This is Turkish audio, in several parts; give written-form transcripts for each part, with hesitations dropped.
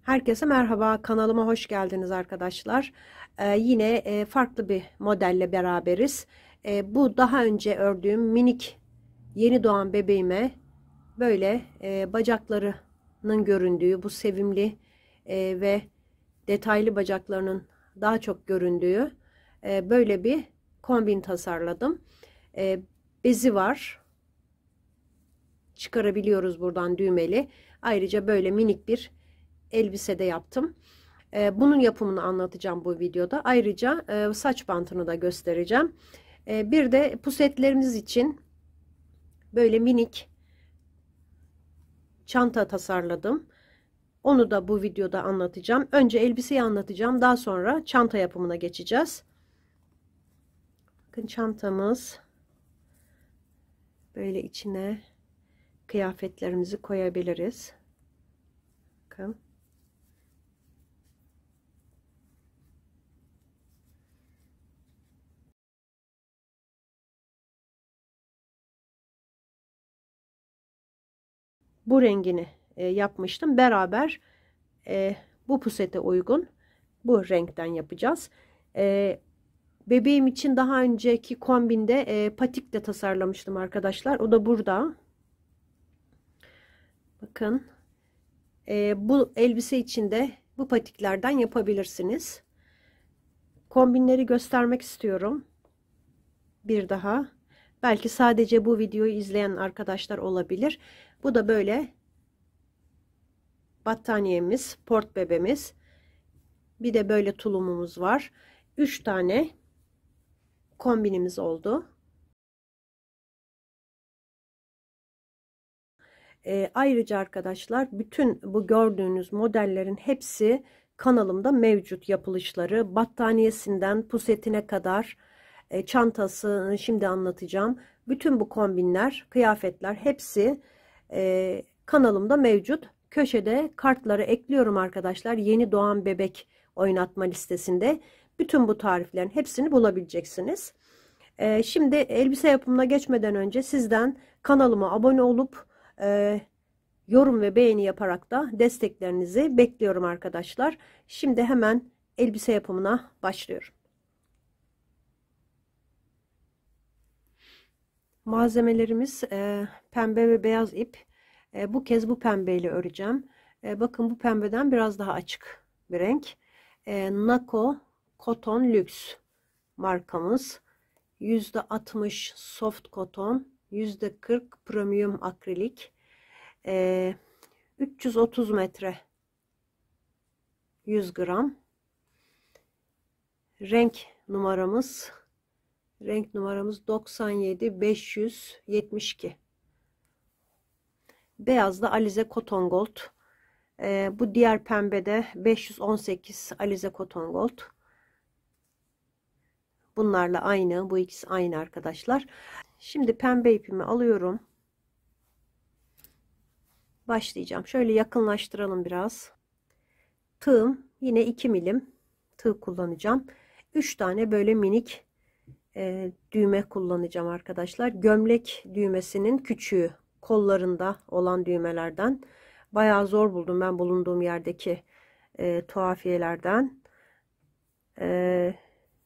Herkese merhaba, kanalıma hoş geldiniz arkadaşlar. Yine farklı bir modelle beraberiz. Bu daha önce ördüğüm minik yeni doğan bebeğime böyle bacaklarının göründüğü, bu sevimli ve detaylı bacaklarının daha çok göründüğü böyle bir kombin tasarladım. Bezi var, çıkarabiliyoruz buradan düğmeli. Ayrıca böyle minik bir elbise de yaptım. Bunun yapımını anlatacağım bu videoda. Ayrıca saç bantını da göstereceğim. Bir de pusetlerimiz için böyle minik çanta tasarladım. Onu da bu videoda anlatacağım. Önce elbiseyi anlatacağım. Daha sonra çanta yapımına geçeceğiz. Bakın çantamız böyle, içine kıyafetlerimizi koyabiliriz. Bakın. Bu rengini yapmıştım. Beraber bu pusete uygun bu renkten yapacağız. Bebeğim için daha önceki kombinde patik de tasarlamıştım arkadaşlar. O da burada. Bakın. Bu elbise için de bu patiklerden yapabilirsiniz. Kombinleri göstermek istiyorum. Bir daha. Belki sadece bu videoyu izleyen arkadaşlar olabilir. Bu da böyle battaniyemiz, port bebemiz. Bir de böyle tulumumuz var. 3 tane kombinimiz oldu. Ayrıca arkadaşlar bütün bu gördüğünüz modellerin hepsi kanalımda mevcut, yapılışları battaniyesinden pusetine kadar, çantasını şimdi anlatacağım. Bütün bu kombinler, kıyafetler hepsi kanalımda mevcut. Köşede kartları ekliyorum arkadaşlar. Yeni doğan bebek oynatma listesinde bütün bu tariflerin hepsini bulabileceksiniz. Şimdi elbise yapımına geçmeden önce sizden kanalıma abone olup yorum ve beğeni yaparak da desteklerinizi bekliyorum arkadaşlar. Şimdi hemen elbise yapımına başlıyorum. Malzemelerimiz pembe ve beyaz ip. Bu kez bu pembeyle öreceğim. Bakın bu pembeden biraz daha açık bir renk. Nako Cotton Luxe markamız. %60 soft cotton, %40 premium akrilik. 330 metre 100 gram. Renk numaramız 97 572. Beyaz da Alize Cotton Gold. Bu diğer pembede 518 Alize Cotton Gold. Bunlarla aynı. Bu ikisi aynı arkadaşlar. Şimdi pembe ipimi alıyorum. Başlayacağım. Şöyle yakınlaştıralım biraz. Tığım yine 2 milim tığ kullanacağım. 3 tane böyle minik düğme kullanacağım arkadaşlar. Gömlek düğmesinin küçüğü, kollarında olan düğmelerden. Bayağı zor buldum ben bulunduğum yerdeki tuhafiyelerden.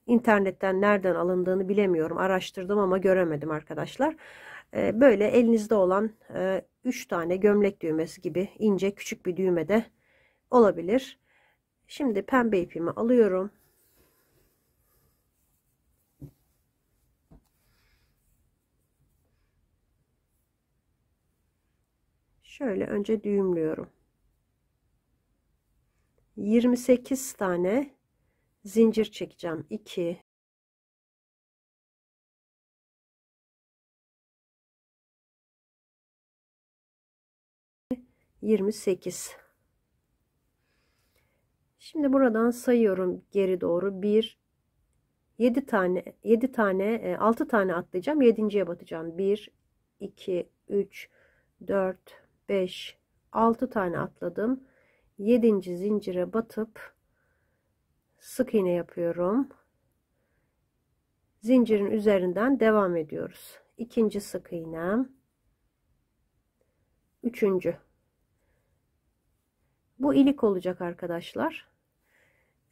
İnternetten nereden alındığını bilemiyorum. Araştırdım ama göremedim arkadaşlar. Böyle elinizde olan 3 tane gömlek düğmesi gibi ince küçük bir düğme de olabilir. Şimdi pembe ipimi alıyorum. Şöyle önce düğümlüyorum. 28 tane zincir çekeceğim. 2 28. Şimdi buradan sayıyorum geri doğru. 7 tane 6 tane atlayacağım. 7.'ye batacağım. 1 2 3 4 5 6 tane atladım. 7. zincire batıp sık iğne yapıyorum. Zincirin üzerinden devam ediyoruz. 2. sık iğnem. 3. Bu ilik olacak arkadaşlar.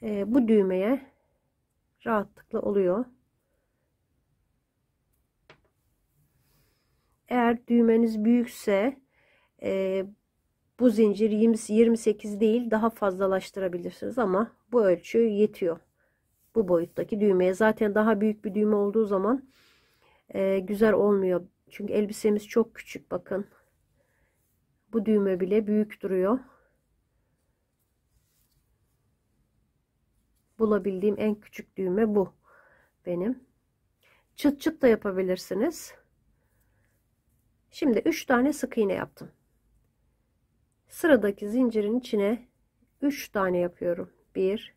Bu düğmeye rahatlıkla oluyor. Eğer düğmeniz büyükse bu zincir 28 değil, daha fazlalaştırabilirsiniz ama bu ölçü yetiyor bu boyuttaki düğmeye. Zaten daha büyük bir düğme olduğu zaman güzel olmuyor. Çünkü elbisemiz çok küçük, bakın. Bu düğme bile büyük duruyor. Bulabildiğim en küçük düğme bu benim. Çıt çıt da yapabilirsiniz. Şimdi 3 tane sık iğne yaptım. Sıradaki zincirin içine 3 tane yapıyorum. 1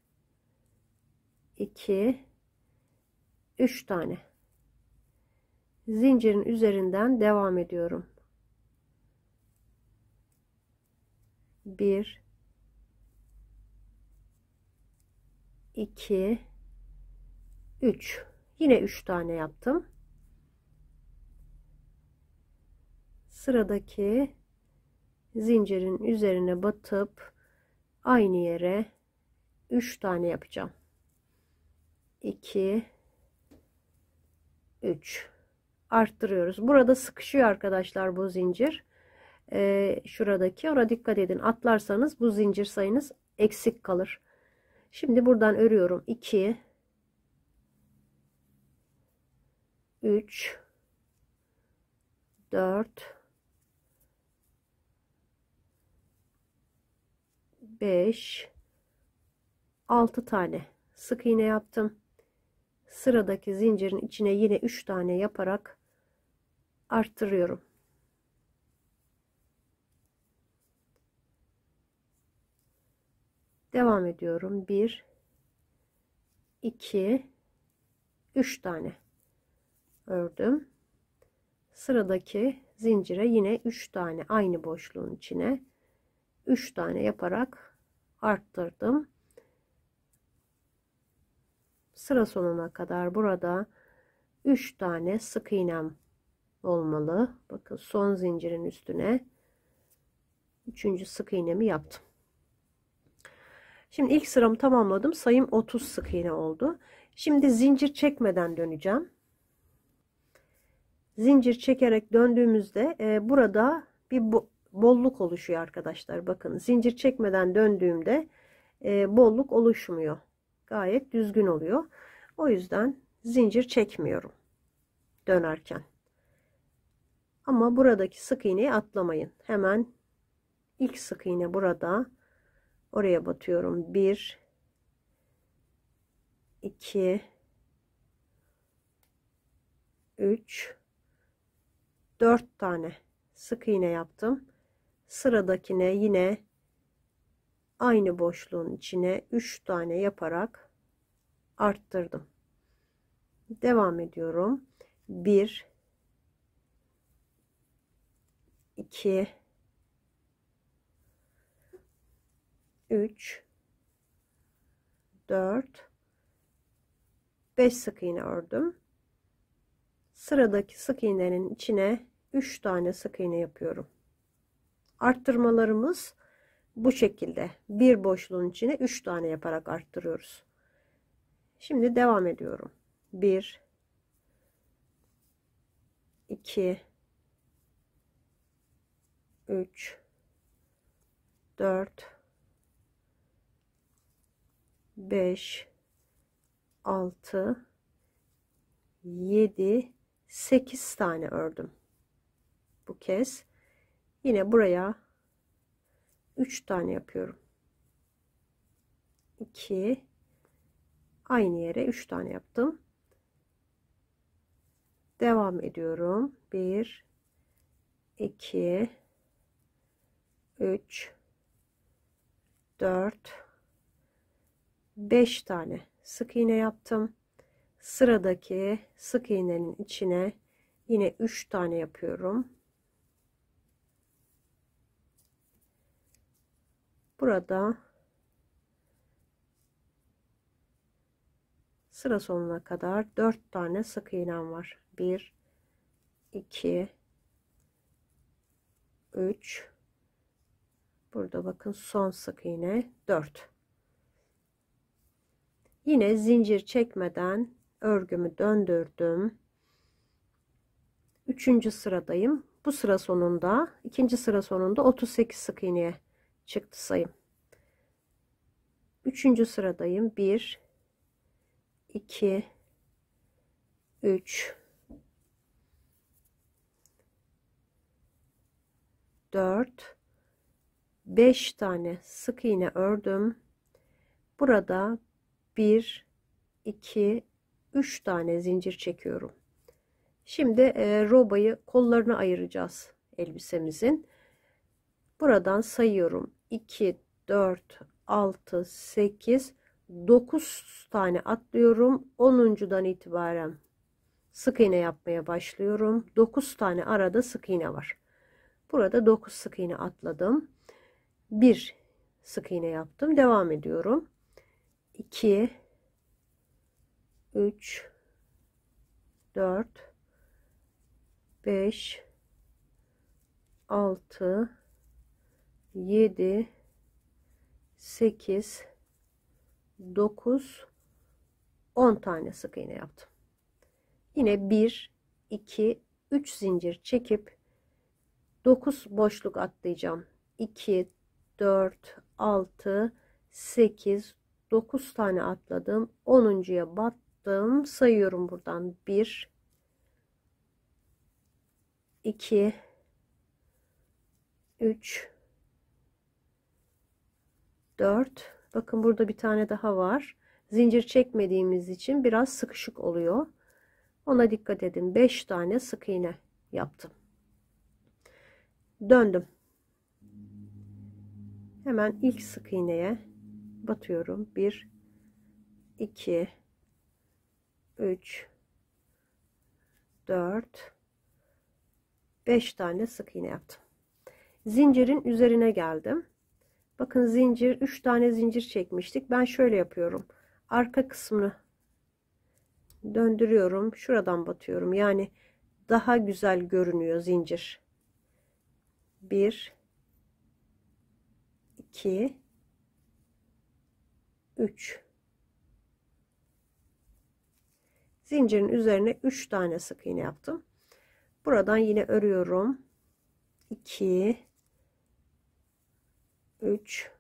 2 3 tane. Zincirin üzerinden devam ediyorum. 1 2 3. Yine 3 tane yaptım. Sıradaki zincirin üzerine batıp aynı yere 3 tane yapacağım. 2 3 arttırıyoruz. Burada sıkışıyor arkadaşlar bu zincir. Şuradaki, ona dikkat edin. Atlarsanız bu zincir sayınız eksik kalır. Şimdi buradan örüyorum. 2 3 4 5 6 tane sık iğne yaptım. Sıradaki zincirin içine yine 3 tane yaparak arttırıyorum. Devam ediyorum. 1 2 3 tane ördüm. Sıradaki zincire yine 3 tane aynı boşluğun içine 3 tane yaparak arttırdım. Sıra sonuna kadar burada 3 tane sık iğnem olmalı. Bakın son zincirin üstüne 3. sık iğnemi yaptım. Şimdi ilk sıramı tamamladım. Sayım 30 sık iğne oldu. Şimdi zincir çekmeden döneceğim. Zincir çekerek döndüğümüzde burada bir bolluk oluşuyor arkadaşlar. Bakın zincir çekmeden döndüğümde bolluk oluşmuyor. Gayet düzgün oluyor. O yüzden zincir çekmiyorum dönerken. Ama buradaki sık iğneyi atlamayın. Hemen ilk sık iğne burada. Oraya batıyorum. 1 2 3 4 tane sık iğne yaptım. Sıradakine yine aynı boşluğun içine 3 tane yaparak arttırdım. Devam ediyorum. 1 2 3 4 5 sık iğne ördüm. Sıradaki sık iğnenin içine 3 tane sık iğne yapıyorum. Arttırmalarımız bu şekilde. Bir boşluğun içine 3 tane yaparak arttırıyoruz. Şimdi devam ediyorum. 1 2 3 4 5 6 7 8 tane ördüm. Bu kez yine buraya 3 tane yapıyorum. 2 aynı yere 3 tane yaptım. Devam ediyorum. 1 2 3 4 5 tane sık iğne yaptım. Sıradaki sık iğnenin içine yine 3 tane yapıyorum. Burada sıra sonuna kadar 4 tane sık iğnem var. 1 2 3 Burada bakın son sık iğne 4. Yine zincir çekmeden örgümü döndürdüm. 3. sıradayım. Bu sıra sonunda, ikinci sıra sonunda 38 sık iğneye çıktı sayım. 3. sıradayım. 1 2 3 4 5 tane sık iğne ördüm. Burada 1 2 3 tane zincir çekiyorum. Şimdi robayı kollarına ayıracağız elbisemizin. Buradan sayıyorum. 2 4 6 8 9 tane atlıyorum. 10'uncudan itibaren sık iğne yapmaya başlıyorum. 9 tane arada sık iğne var. Burada 9 sık iğne atladım. 1 sık iğne yaptım. Devam ediyorum. 2 3 4 5 6 7 8 9 10 tane sık iğne yaptım. Yine 1 2 3 zincir çekip 9 boşluk atlayacağım. 2 4 6 8 9 tane atladım. 10'uncuya battım. Sayıyorum buradan. 1 2 3 4. Bakın burada bir tane daha var. Zincir çekmediğimiz için biraz sıkışık oluyor. Ona dikkat edin. 5 tane sık iğne yaptım. Döndüm. Hemen ilk sık iğneye batıyorum. 1 2 3 4 5 tane sık iğne yaptım. Zincirin üzerine geldim. Bakın zincir 3 tane zincir çekmiştik. Ben şöyle yapıyorum. Arka kısmını döndürüyorum. Şuradan batıyorum. Yani daha güzel görünüyor zincir. 1 2 3 zincirin üzerine 3 tane sık iğne yaptım. Buradan yine örüyorum. 2 3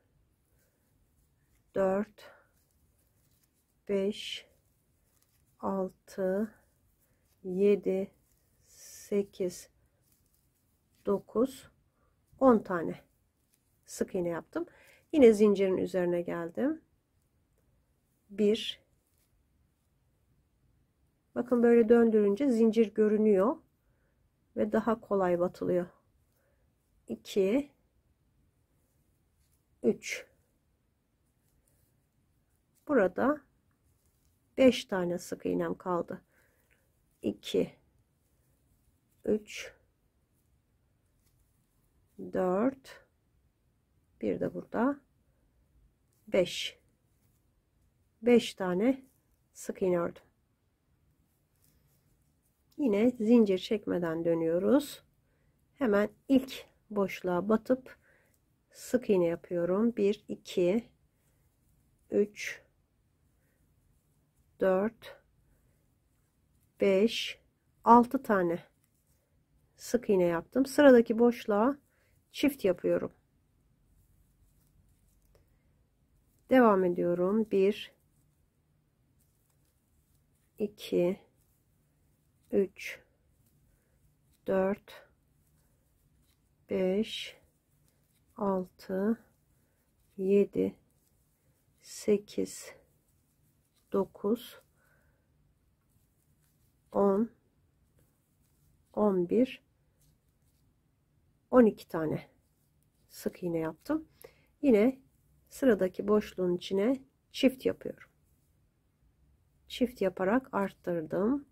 4 5 6 7 8 9 10 tane sık iğne yaptım. Yine zincirin üzerine geldim. 1 bakın böyle döndürünce zincir görünüyor ve daha kolay batılıyor. 2 3 burada 5 tane sık iğnem kaldı. 2 3 4 bir de burada 5 tane sık iğne ördüm. Yine zincir çekmeden dönüyoruz. Hemen ilk boşluğa batıp sık iğne yapıyorum. 1 2 3 4 5 6 tane sık iğne yaptım. Sıradaki boşluğa çift yapıyorum. Devam ediyorum. 1 2 3 4 5 6 7 8 9 10 11 12 tane sık iğne yaptım. Yine sıradaki boşluğun içine çift yapıyorum. Çift yaparak arttırdım.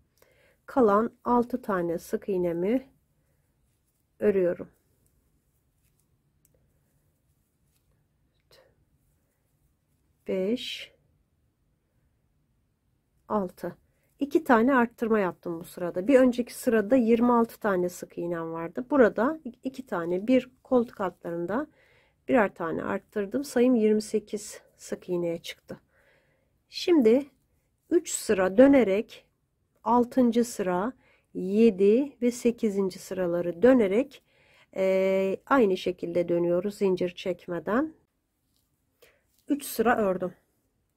Kalan 6 tane sık iğnemi örüyorum. 5 6 2 tane arttırma yaptım bu sırada. Bir önceki sırada 26 tane sık iğnem vardı. Burada 2 tane, bir koltuk altlarında birer tane arttırdım. Sayım 28 sık iğneye çıktı. Şimdi 3 sıra dönerek 6. sıra, 7 ve 8. sıraları dönerek aynı şekilde dönüyoruz zincir çekmeden. 3 sıra ördüm.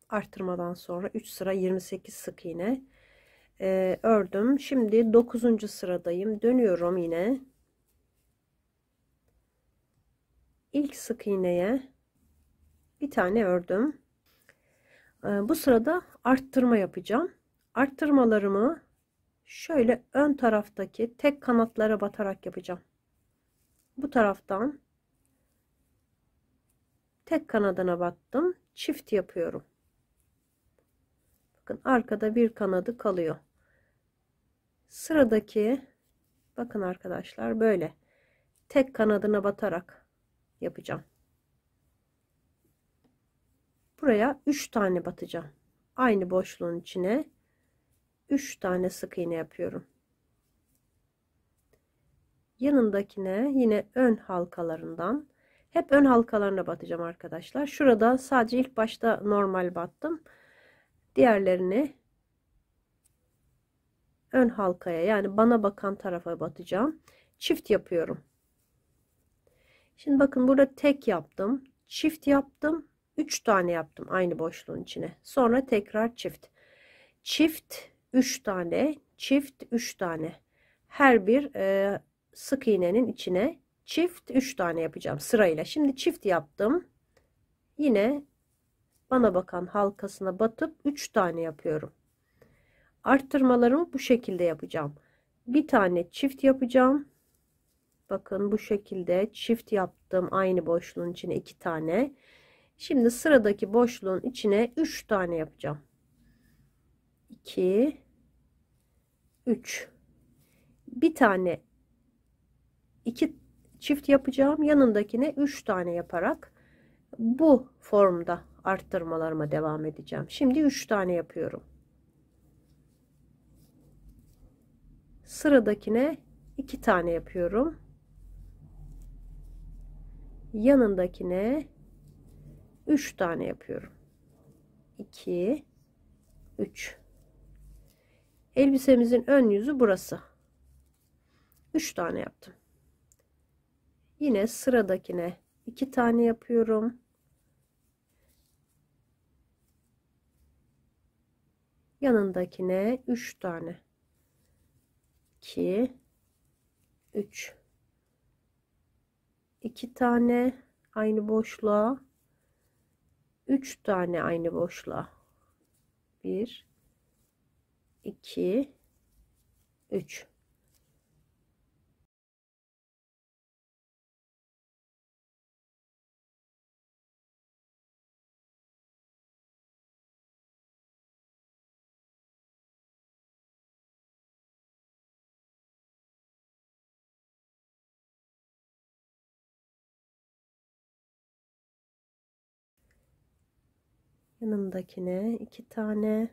Arttırmadan sonra 3 sıra 28 sık iğne ördüm. Şimdi 9. sıradayım. Dönüyorum yine. İlk sık iğneye bir tane ördüm. Bu sırada arttırma yapacağım. Arttırmalarımı şöyle ön taraftaki tek kanatlara batarak yapacağım. Bu taraftan tek kanadına battım. Çift yapıyorum. Bakın arkada bir kanadı kalıyor. Sıradaki bakın arkadaşlar böyle tek kanadına batarak yapacağım. Buraya 3 tane batacağım. Aynı boşluğun içine 3 tane sık iğne yapıyorum. Yanındakine yine ön halkalarından hep ön halkalarına batacağım arkadaşlar. Şurada sadece ilk başta normal battım. Diğerlerini ön halkaya yani bana bakan tarafa batacağım. Çift yapıyorum. Şimdi bakın burada tek yaptım. Çift yaptım. 3 tane yaptım aynı boşluğun içine. Sonra tekrar çift. Çift 3 tane. Çift 3 tane. Her bir sık iğnenin içine çift 3 tane yapacağım sırayla. Şimdi çift yaptım. Yine bana bakan halkasına batıp 3 tane yapıyorum. Arttırmalarımı bu şekilde yapacağım. Bir tane çift yapacağım. Bakın bu şekilde çift yaptım. Aynı boşluğun içine 2 tane. Şimdi sıradaki boşluğun içine 3 tane yapacağım. 2 3 bir tane 2 çift yapacağım. Yanındakine 3 tane yaparak bu formda arttırmalarıma devam edeceğim. Şimdi 3 tane yapıyorum. Sıradakine 2 tane yapıyorum. Yanındakine 3 tane yapıyorum. 2 3 elbisemizin ön yüzü burası. 3 tane yaptım. Yine sıradakine 2 tane yapıyorum. Yanındakine 3 tane. 2 3 2 tane aynı boşluğa, 3 tane aynı boşluğa. 1 2 3 yanındakine 2 tane.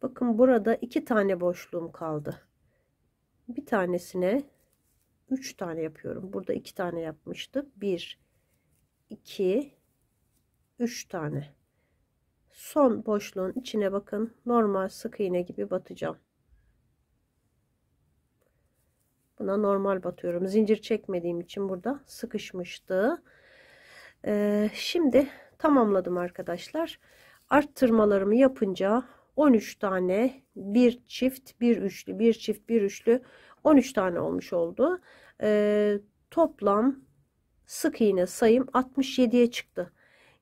Bakın burada 2 tane boşluğum kaldı. Bir tanesine 3 tane yapıyorum. Burada 2 tane yapmıştık. 1 2 3 tane. Son boşluğun içine bakın normal sık iğne gibi batacağım. Buna normal batıyorum. Zincir çekmediğim için burada sıkışmıştı. Şimdi tamamladım arkadaşlar. Arttırmalarımı yapınca 13 tane bir çift bir üçlü bir çift bir üçlü 13 tane olmuş oldu. Toplam sık iğne sayım 67'ye çıktı.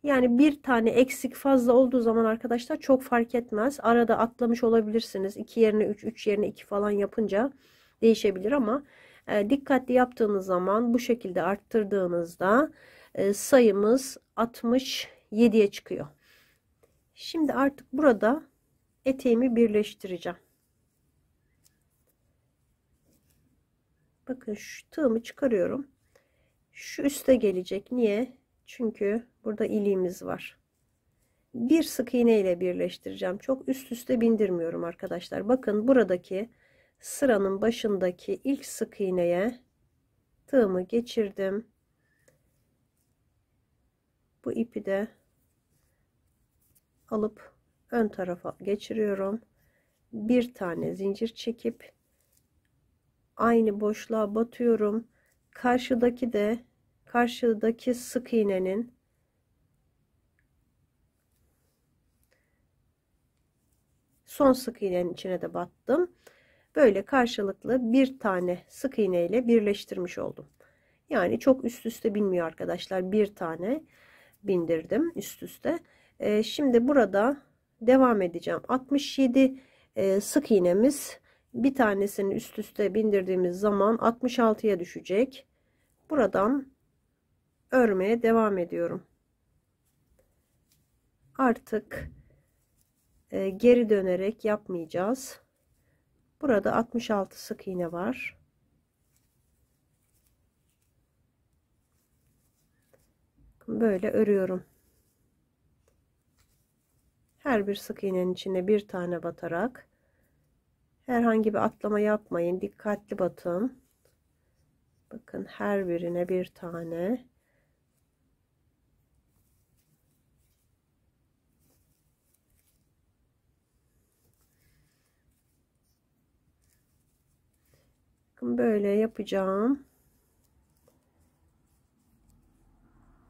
Yani bir tane eksik fazla olduğu zaman arkadaşlar çok fark etmez. Arada atlamış olabilirsiniz. 2 yerine 3, 3 yerine 2 falan yapınca değişebilir ama dikkatli yaptığınız zaman bu şekilde arttırdığınızda sayımız 67'ye çıkıyor. Şimdi artık burada eteğimi birleştireceğim. Bakın şu tığımı çıkarıyorum. Şu üste gelecek. Niye? Çünkü burada iliğimiz var. Bir sık iğne ile birleştireceğim. Çok üst üste bindirmiyorum arkadaşlar. Bakın buradaki sıranın başındaki ilk sık iğneye tığımı geçirdim. Bu ipi de alıp ön tarafa geçiriyorum. Bir tane zincir çekip aynı boşluğa batıyorum. Karşıdaki sık iğnenin son sık iğnenin içine de battım. Böyle karşılıklı bir tane sık iğne ile birleştirmiş oldum. Yani çok üst üste binmiyor arkadaşlar. Bir tane bindirdim üst üste. Şimdi burada devam edeceğim. 67 sık iğnemiz, bir tanesini üst üste bindirdiğimiz zaman 66'ya düşecek. Buradan örmeye devam ediyorum. Artık geri dönerek yapmayacağız. Burada 66 sık iğne var. Böyle örüyorum. Her bir sık iğnenin içine bir tane batarak, herhangi bir atlama yapmayın. Dikkatli batın. Bakın, her birine bir tane. Bakın, böyle yapacağım.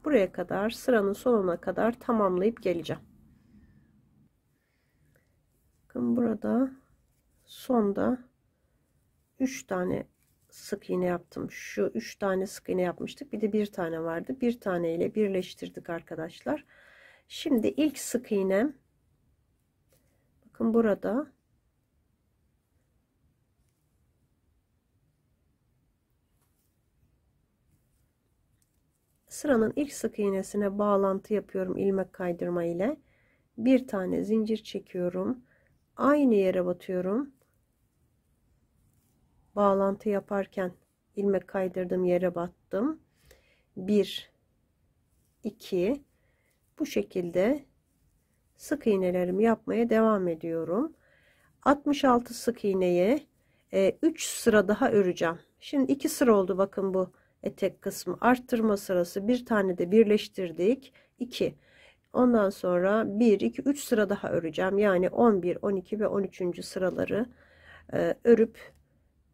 Buraya kadar, sıranın sonuna kadar tamamlayıp geleceğim. Bakın, burada sonda 3 tane sık iğne yaptım. Şu 3 tane sık iğne yapmıştık. Bir de bir tane vardı. Bir tane ile birleştirdik arkadaşlar. Şimdi ilk sık iğnem, bakın burada, sıranın ilk sık iğnesine bağlantı yapıyorum ilmek kaydırma ile. Bir tane zincir çekiyorum. Aynı yere batıyorum. Bağlantı yaparken ilmek kaydırdığım yere battım. 1 2, bu şekilde sık iğnelerimi yapmaya devam ediyorum. 66 sık iğneye 3 sıra daha öreceğim. Şimdi 2 sıra oldu, bakın bu etek kısmı arttırma sırası, bir tane de birleştirdik, 2. Ondan sonra 1 2 3 sıra daha öreceğim. Yani 11 12 ve 13. sıraları örüp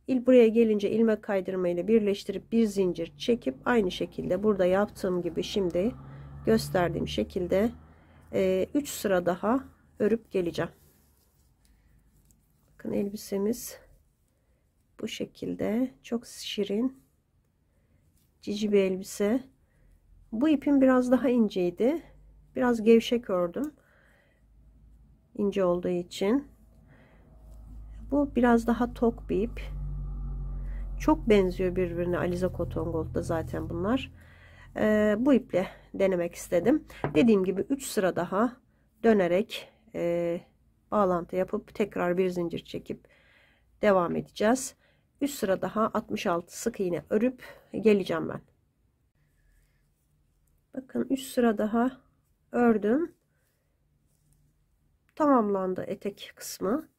buraya gelince ilmek kaydırma ile birleştirip bir zincir çekip aynı şekilde burada yaptığım gibi şimdi gösterdiğim şekilde 3 sıra daha örüp geleceğim. Bakın, elbisemiz bu şekilde, çok şirin, cici bir elbise. Bu ipim biraz daha inceydi, biraz gevşek ördüm ince olduğu için. Bu biraz daha tok bir ip, çok benziyor birbirine. Alize Cotton Gold'da zaten bunlar. Bu iple denemek istedim. Dediğim gibi 3 sıra daha dönerek bağlantı yapıp tekrar bir zincir çekip devam edeceğiz. 3 sıra daha 66 sık iğne örüp geleceğim ben. Bakın, 3 sıra daha ördüm. Tamamlandı etek kısmı.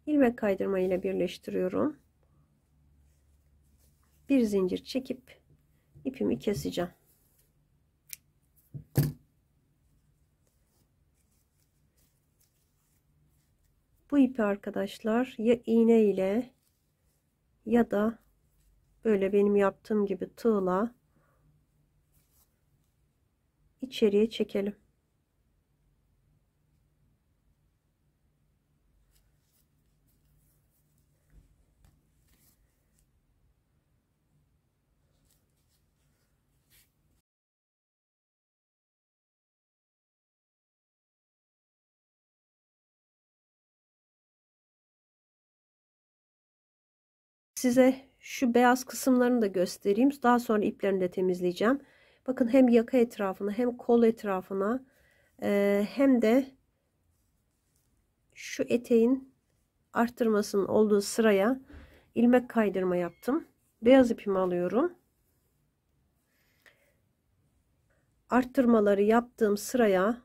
İlmek kaydırma ile birleştiriyorum. Bir zincir çekip ipimi keseceğim. Bu ipi arkadaşlar ya iğne ile ya da böyle benim yaptığım gibi tığla içeriye çekelim. Size şu beyaz kısımlarını da göstereyim. Daha sonra iplerini de temizleyeceğim. Bakın, hem yaka etrafına hem kol etrafına hem de şu eteğin arttırmasının olduğu sıraya ilmek kaydırma yaptım. Beyaz ipimi alıyorum. Arttırmaları yaptığım sıraya,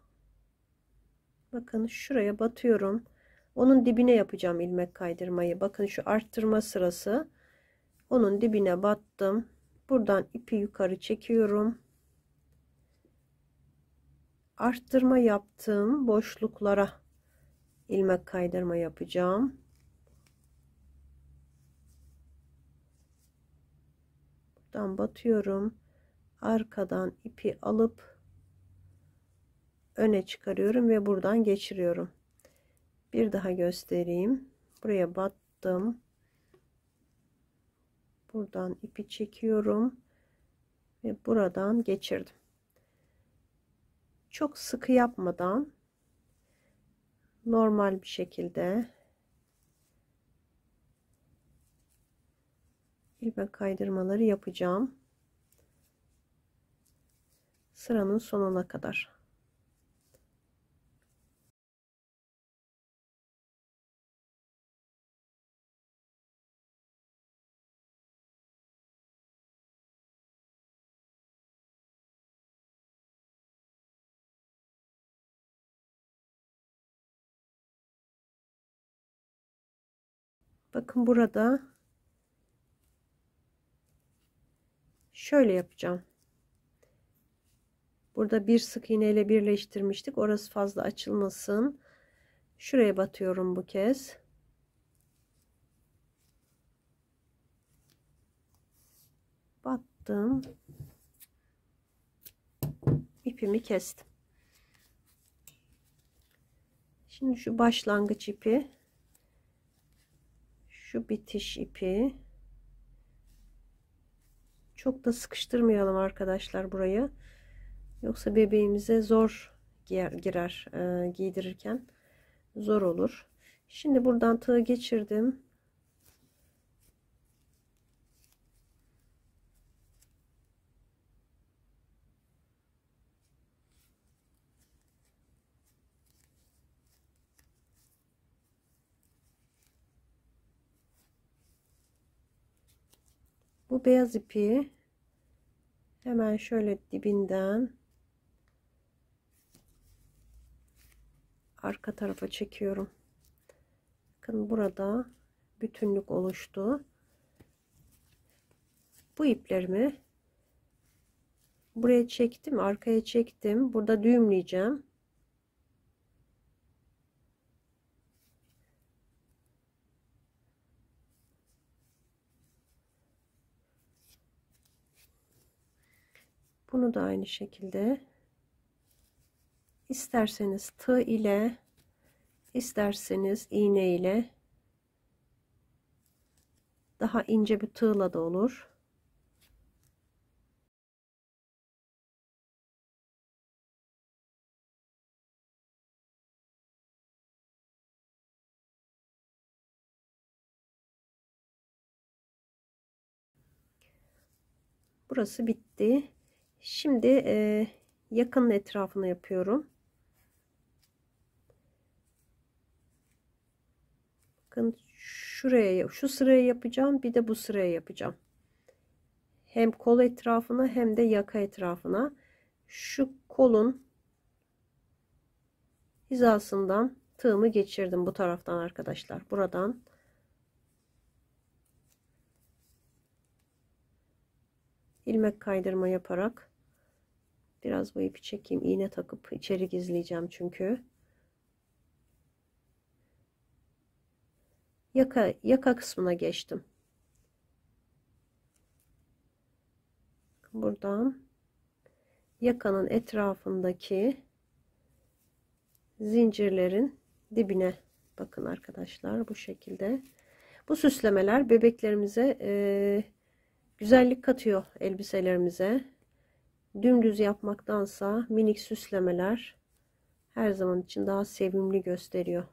bakın şuraya batıyorum. Onun dibine yapacağım ilmek kaydırmayı. Bakın, şu arttırma sırası, onun dibine battım. Buradan ipi yukarı çekiyorum. arttırma yaptığım boşluklara ilmek kaydırma yapacağım. Buradan batıyorum. Arkadan ipi alıp öne çıkarıyorum ve buradan geçiriyorum. Bir daha göstereyim. Buraya battım. Buradan ipi çekiyorum ve buradan geçirdim. Çok sıkı yapmadan normal bir şekilde ilmek kaydırmaları yapacağım. Sıranın sonuna kadar. Bakın burada şöyle yapacağım. Burada bir sık iğne ile birleştirmiştik. Orası fazla açılmasın. Şuraya batıyorum bu kez. Battım. İpimi kestim. Şimdi şu başlangıç ipi, şu bitiş ipi, çok da sıkıştırmayalım arkadaşlar burayı. Yoksa bebeğimize zor girer, giydirirken zor olur. Şimdi buradan tığı geçirdim. Bu beyaz ipi hemen şöyle dibinden arka tarafa çekiyorum. Bakın burada bütünlük oluştu. Bu iplerimi buraya çektim, arkaya çektim. Burada düğümleyeceğim. Bunu da aynı şekilde isterseniz tığ ile, isterseniz iğne ile, daha ince bir tığla da olur. Burası bitti. Şimdi yakının etrafını yapıyorum. Bakın şuraya, şu sıraya yapacağım, bir de bu sıraya yapacağım. Hem kol etrafına hem de yaka etrafına. Şu kolun hizasından tığımı geçirdim bu taraftan arkadaşlar. Buradan ilmek kaydırma yaparak biraz bu ipi çekeyim, iğne takıp içeri gizleyeceğim çünkü. Yaka kısmına geçtim. Buradan yakanın etrafındaki zincirlerin dibine bakın arkadaşlar, bu şekilde. Bu süslemeler bebeklerimize güzellik katıyor elbiselerimize. Dümdüz yapmaktansa minik süslemeler her zaman için daha sevimli gösteriyor.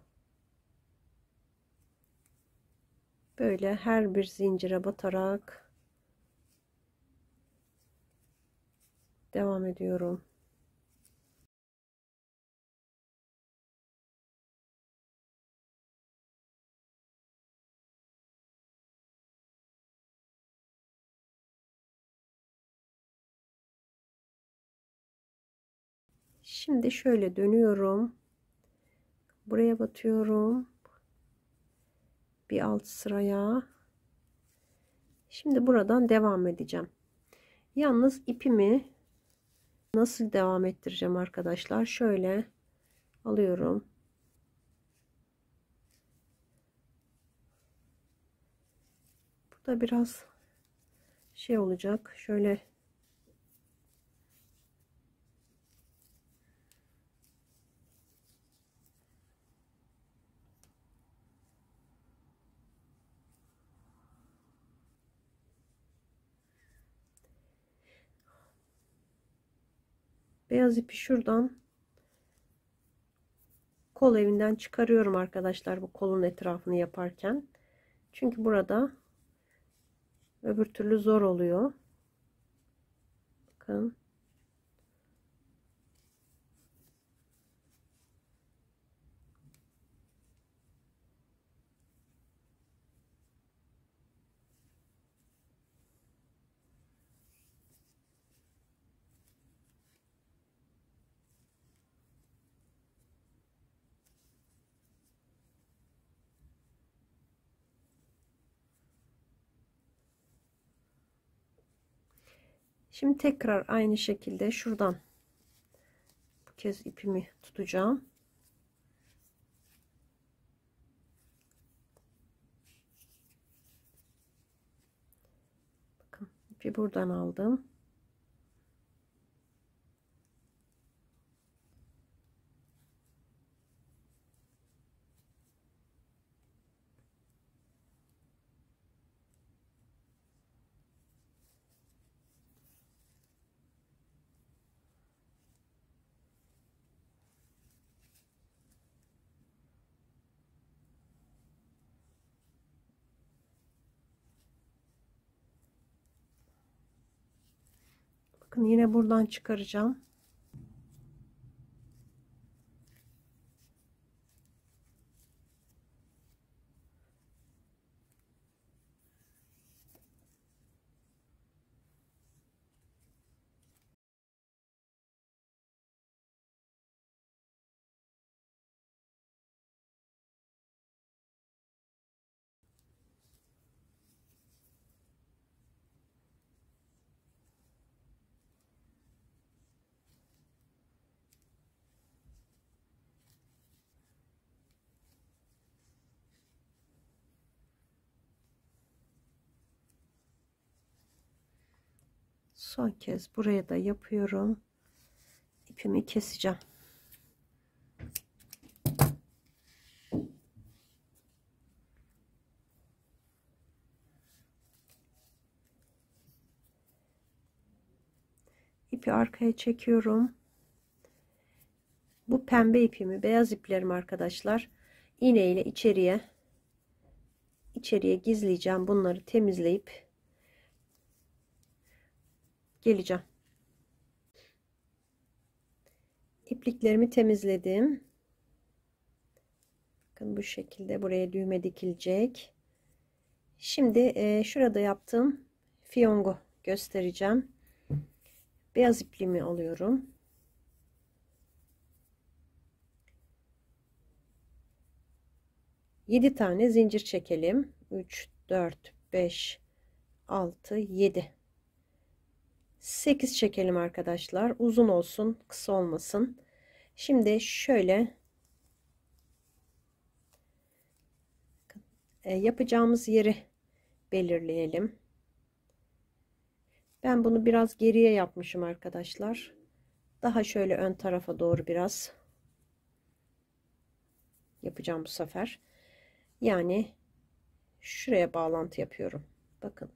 Böyle her bir zincire batarak devam ediyorum. Şimdi şöyle dönüyorum. Buraya batıyorum. Bir alt sıraya. Şimdi buradan devam edeceğim. Yalnız ipimi Nasıl devam ettireceğim arkadaşlar? Şöyle alıyorum. Bu da biraz şey olacak. Şöyle beyaz ipi şuradan kol evinden çıkarıyorum arkadaşlar, bu kolun etrafını yaparken. Çünkü burada öbür türlü zor oluyor. Bakın. Şimdi tekrar aynı şekilde şuradan bu kez ipimi tutacağım. Bakın, ipi buradan aldım. Bakın, yine buradan çıkaracağım. Son kez buraya da yapıyorum. İpimi keseceğim. İpi arkaya çekiyorum. Bu pembe ipimi, beyaz iplerim arkadaşlar, iğne ile içeriye gizleyeceğim. Bunları temizleyip geleceğim. İpliklerimi temizledim. Bakın, bu şekilde buraya düğme dikilecek. Şimdi şurada yaptığım fiyongu göstereceğim. Beyaz ipliğimi alıyorum. Yedi tane zincir çekelim. 3, 4, 5, 6, 7. 8 çekelim arkadaşlar. Uzun olsun, kısa olmasın. Şimdi şöyle yapacağımız yeri belirleyelim. Ben bunu biraz geriye yapmışım arkadaşlar. Daha şöyle ön tarafa doğru biraz yapacağım bu sefer. Yani şuraya bağlantı yapıyorum. Bakın.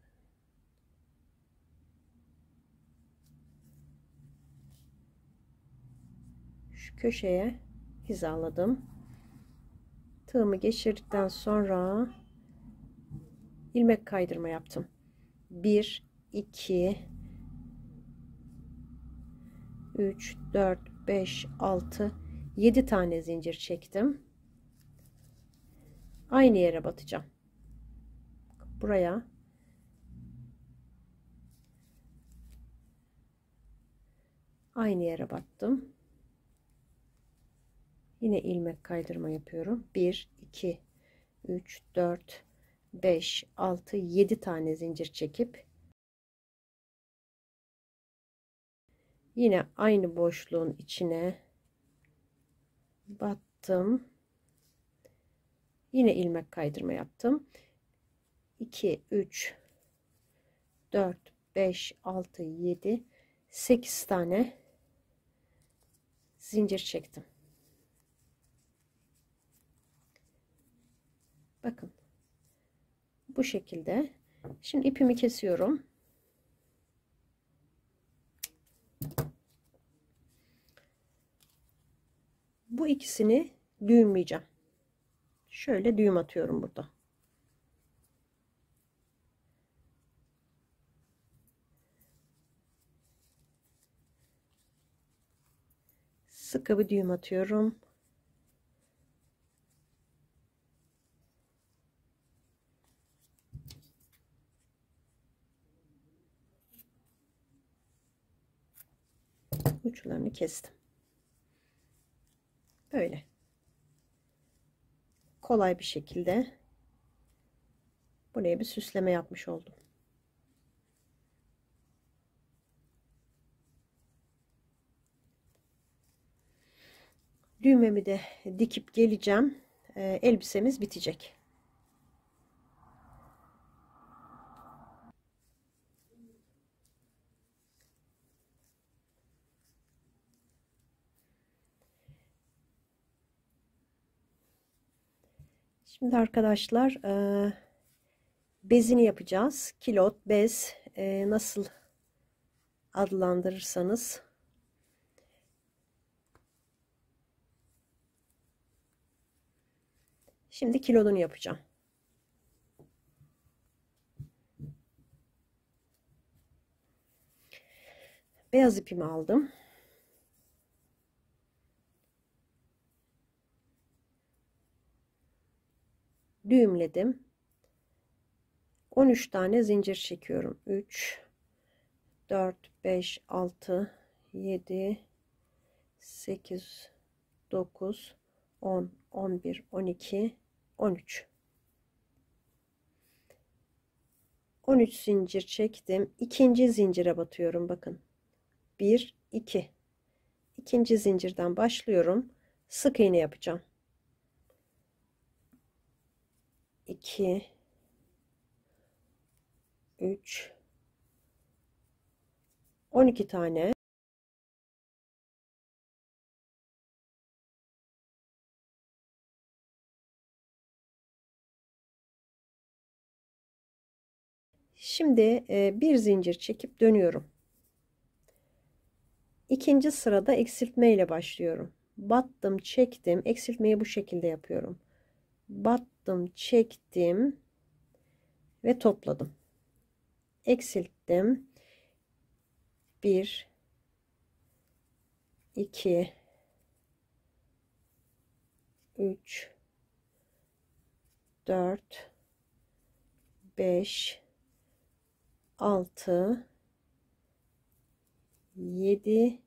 Şu köşeye hizaladım. Tığımı geçirdikten sonra ilmek kaydırma yaptım. 1, 2, 3, 4, 5, 6, 7 tane zincir çektim. Aynı yere batacağım. Buraya aynı yere battım. Yine ilmek kaydırma yapıyorum. 1, 2, 3, 4, 5, 6, 7 tane zincir çekip Yine aynı boşluğun içine battım. Yine ilmek kaydırma yaptım. 2 3 4 5 6 7 8 tane zincir çektim. Bakın bu şekilde. Şimdi ipimi kesiyorum. Bu ikisini düğümleyeceğim. Şöyle düğüm atıyorum burada. Sıkı bir düğüm atıyorum. Uçlarını kestim. Böyle kolay bir şekilde buraya bir süsleme yapmış oldum. Düğmemi de dikip geleceğim. Elbisemiz bitecek. Şimdi arkadaşlar bezini yapacağız. Kilot, bez, nasıl adlandırırsanız. Şimdi kilodunu yapacağım. Beyaz ipimi aldım. Düğümledim. 13 tane zincir çekiyorum. 3 4 5 6 7 8 9 10 11 12 13 zincir çektim. İkinci zincire batıyorum. Bakın. 1 2 ikinci zincirden başlıyorum. Sık iğne yapacağım. 2 3 12 tane. Şimdi bir zincir çekip dönüyorum. İkinci sırada eksiltme ile başlıyorum. Battım, çektim. Eksiltmeyi bu şekilde yapıyorum. Battım, çektim ve topladım. Eksilttim. 1 2 3 4 5 6 7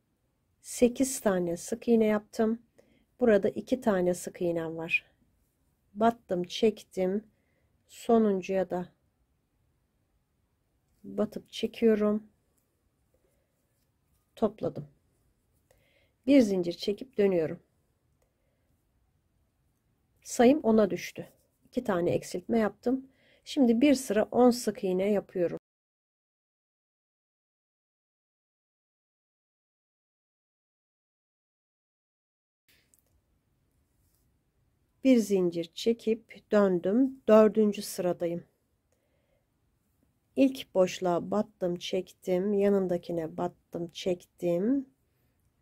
8 tane sık iğne yaptım. Burada 2 tane sık iğnem var. Battım, çektim. Sonuncuya da batıp çekiyorum. Topladım. Bir zincir çekip dönüyorum. Sayım 10'a düştü. 2 tane eksiltme yaptım. Şimdi bir sıra 10 sık iğne yapıyorum. Bir zincir çekip döndüm. 4. sıradayım. İlk boşluğa battım, çektim. Yanındakine battım, çektim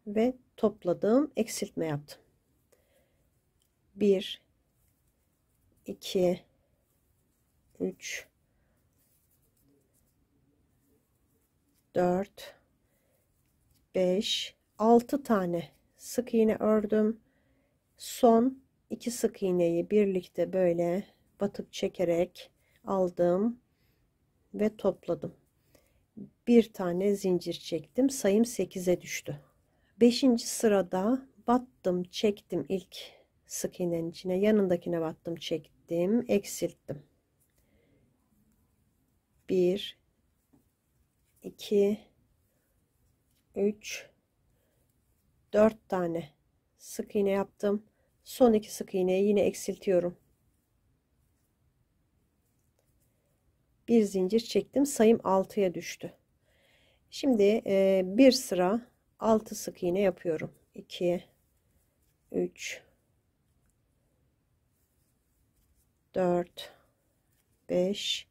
ve topladım. Eksiltme yaptım. 1 2 3 4 5 6 tane sık iğne ördüm. Son 2 sık iğneyi birlikte böyle batıp çekerek aldım ve topladım. Bir tane zincir çektim. Sayım 8'e düştü. 5. sırada battım, çektim ilk sık iğnenin içine. Yanındakine battım, çektim, eksilttim. 1 2 3 4 tane sık iğne yaptım. Son 2 sık iğneyi yine eksiltiyorum. Bir zincir çektim. Sayım 6'ya düştü. Şimdi bir sıra 6 sık iğne yapıyorum. 2, 3, 4, 5,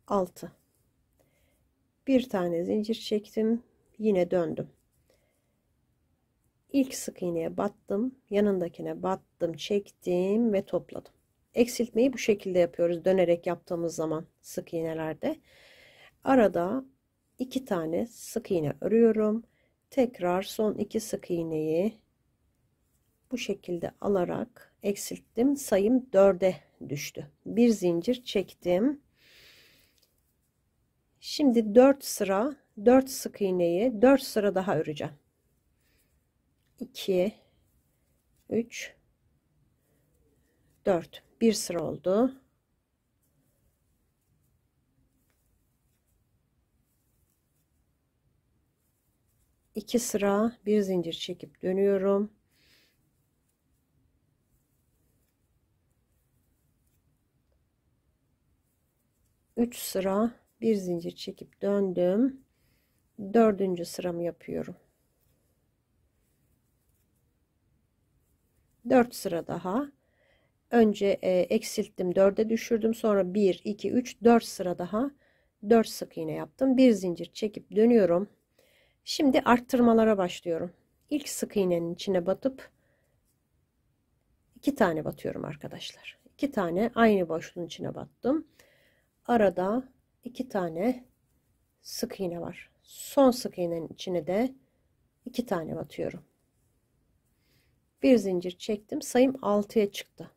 6. Bir tane zincir çektim. Yine döndüm. İlk sık iğneye battım. Yanındakine battım, çektim ve topladım. Eksiltmeyi bu şekilde yapıyoruz. Dönerek yaptığımız zaman sık iğnelerde. Arada 2 tane sık iğne örüyorum. Tekrar son 2 sık iğneyi bu şekilde alarak eksilttim. Sayım 4'e düştü. Bir zincir çektim. Şimdi 4 sıra 4 sık iğneyi 4 sıra daha öreceğim. 2, 3, 4. Bir sıra oldu. İki sıra bir zincir çekip dönüyorum. Üç sıra bir zincir çekip döndüm. Dördüncü sıramı yapıyorum. 4 sıra daha. Önce eksilttim, 4'e düşürdüm. Sonra 1, 2, 3, 4 sıra daha 4 sık iğne yaptım. Bir zincir çekip dönüyorum. Şimdi arttırmalara başlıyorum. İlk sık iğnenin içine batıp 2 tane batıyorum arkadaşlar. 2 tane aynı boşluğun içine battım. Arada 2 tane sık iğne var. Son sık iğnenin içine de 2 tane batıyorum. Bir zincir çektim. Sayım 6'ya çıktı.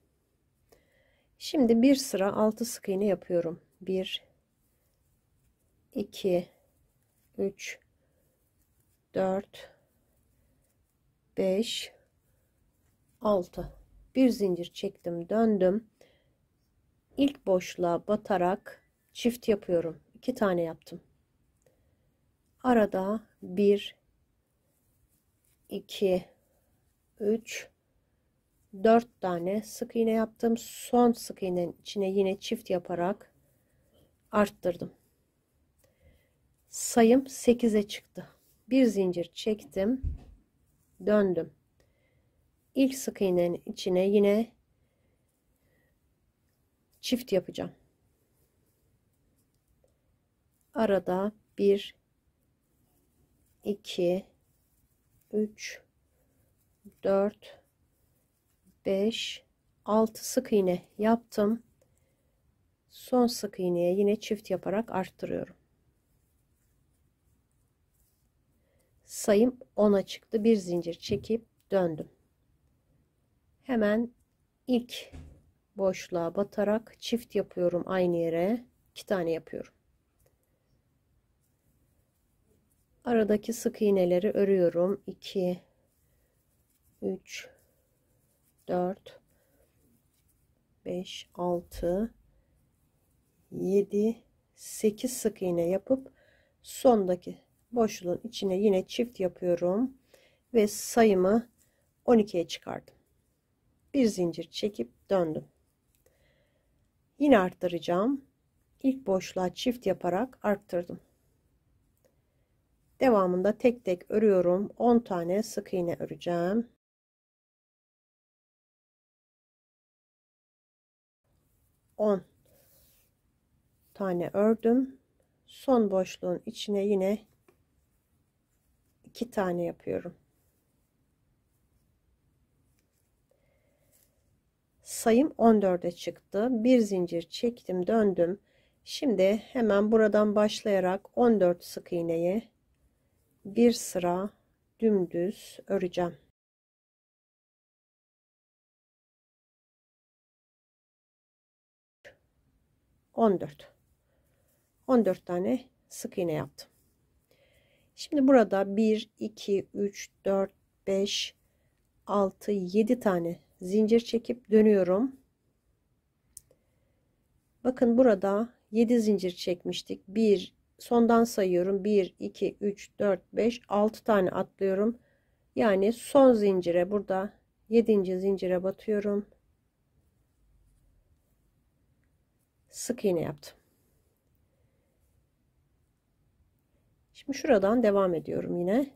Şimdi bir sıra 6 sık iğne yapıyorum. 1, 2, 3, 4, 5, 6. Bir zincir çektim, döndüm. İlk boşluğa batarak çift yapıyorum. 2 tane yaptım. Arada 1, 2, 3, 4 tane sık iğne yaptım. Son sık iğnenin içine yine çift yaparak arttırdım. Sayım 8'e çıktı. Bir zincir çektim, döndüm. İlk sık iğnenin içine yine çift yapacağım. Arada 1, 2, 3, 4, 5, 6 sık iğne yaptım. Son sık iğneye yine çift yaparak arttırıyorum. Sayım 10'a çıktı. Bir zincir çekip döndüm. Hemen ilk boşluğa batarak çift yapıyorum, aynı yere 2 tane yapıyorum. Aradaki sık iğneleri örüyorum. 2, 3, 4, 5, 6, 7, 8 sık iğne yapıp sondaki boşluğun içine yine çift yapıyorum ve sayımı 12'ye çıkardım. Bir zincir çekip döndüm. Yine arttıracağım. İlk boşluğa çift yaparak arttırdım. Devamında tek tek örüyorum. 10 tane sık iğne öreceğim. 10 tane ördüm. Son boşluğun içine yine 2 tane yapıyorum. Sayım 14'e çıktı. Bir zincir çektim, döndüm. Şimdi hemen buradan başlayarak 14 sık iğneyi bir sıra dümdüz öreceğim. 14 tane sık iğne yaptım. Şimdi burada 1, 2, 3, 4, 5, 6, 7 tane zincir çekip dönüyorum. Bakın burada 7 zincir çekmiştik. 1, sondan sayıyorum. 1, 2, 3, 4, 5, 6 tane atlıyorum. Yani son zincire burada 7. zincire batıyorum. Sık iğne yaptım. Şimdi şuradan devam ediyorum yine.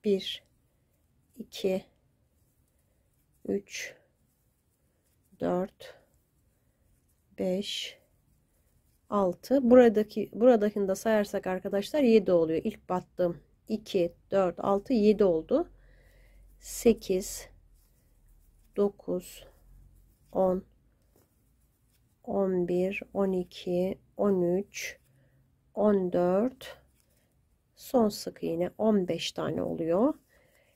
1, 2, 3, 4, 5, 6. Buradakini de sayarsak arkadaşlar 7 oluyor. İlk battığım 2, 4, 6, 7 oldu. 8, 9, 10, 11, 12, 13, 14, son sık iğne 15 tane oluyor.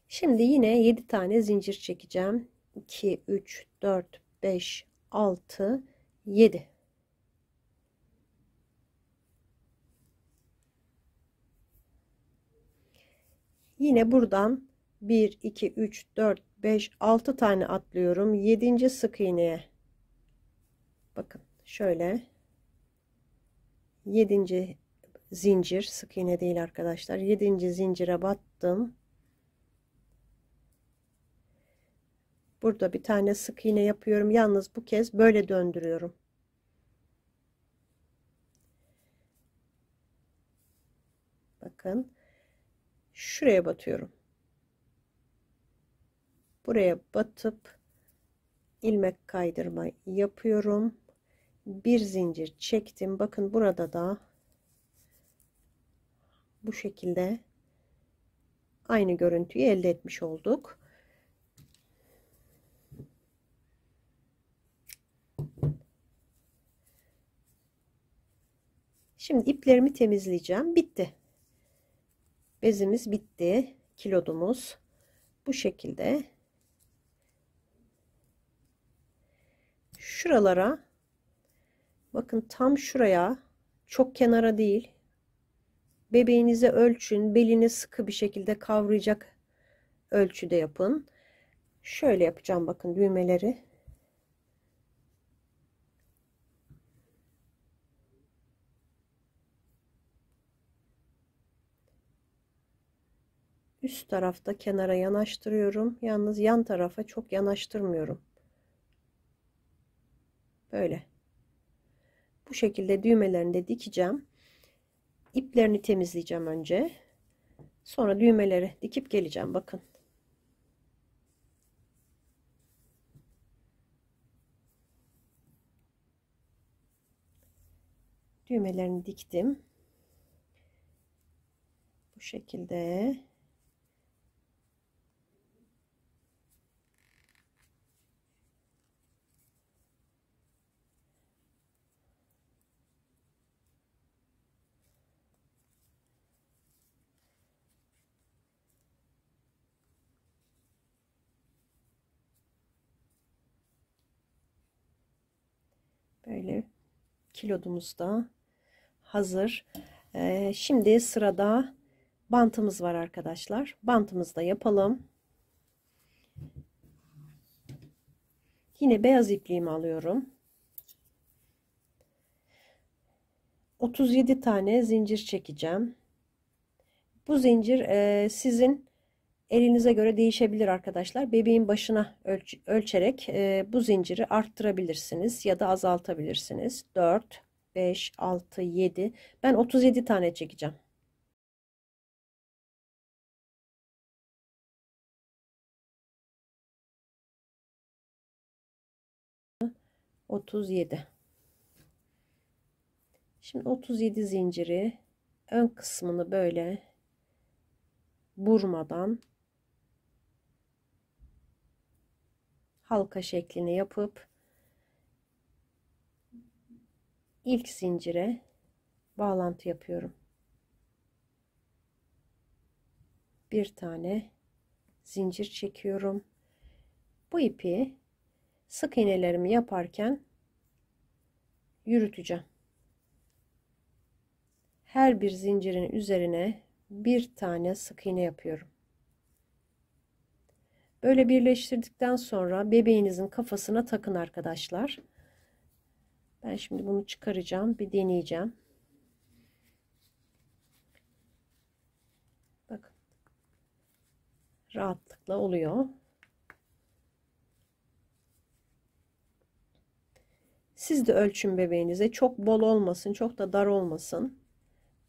Şimdi yine 7 tane zincir çekeceğim. 2, 3, 4, 5, 6, 7. Yine buradan 1, 2, 3, 4, 5, 6 tane atlıyorum. 7. sık iğneye. Bakın şöyle. 7. zincir, sık iğne değil arkadaşlar. 7. zincire battım. Burada bir tane sık iğne yapıyorum. Yalnız bu kez böyle döndürüyorum. Bakın. Şuraya batıyorum. Buraya batıp ilmek kaydırma yapıyorum. Bir zincir çektim. Bakın burada da bu şekilde aynı görüntüyü elde etmiş olduk. Şimdi iplerimi temizleyeceğim. Bitti. Bezimiz bitti. Kilodumuz bu şekilde. Şuralara bakın, tam şuraya, çok kenara değil. Bebeğinize ölçün. Belini sıkı bir şekilde kavrayacak ölçüde yapın. Şöyle yapacağım bakın düğmeleri. Üst tarafta kenara yanaştırıyorum. Yalnız yan tarafa çok yanaştırmıyorum. Böyle. Bu şekilde düğmelerini de dikeceğim. İplerini temizleyeceğim önce. Sonra düğmeleri dikip geleceğim. Bakın. Düğmelerini diktim. Bu şekilde. Böyle kilodumuz da hazır. Şimdi sırada bantımız var arkadaşlar. Bantımızı da yapalım. Yine beyaz ipliğimi alıyorum. 37 tane zincir çekeceğim. Bu zincir sizin elinize göre değişebilir arkadaşlar. Bebeğin başına ölçerek bu zinciri arttırabilirsiniz ya da azaltabilirsiniz. 4, 5, 6, 7. Ben 37 tane çekeceğim. ...37. Şimdi 37 zinciri ön kısmını böyle burmadan halka şeklini yapıp ilk zincire bağlantı yapıyorum. Bir tane zincir çekiyorum. Bu ipi sık iğnelerimi yaparken yürüteceğim. Her bir zincirin üzerine bir tane sık iğne yapıyorum. Böyle birleştirdikten sonra bebeğinizin kafasına takın arkadaşlar. Ben şimdi bunu çıkaracağım, bir deneyeceğim. rahatlıkla oluyor. Siz de ölçün bebeğinize. Çok bol olmasın, çok da dar olmasın.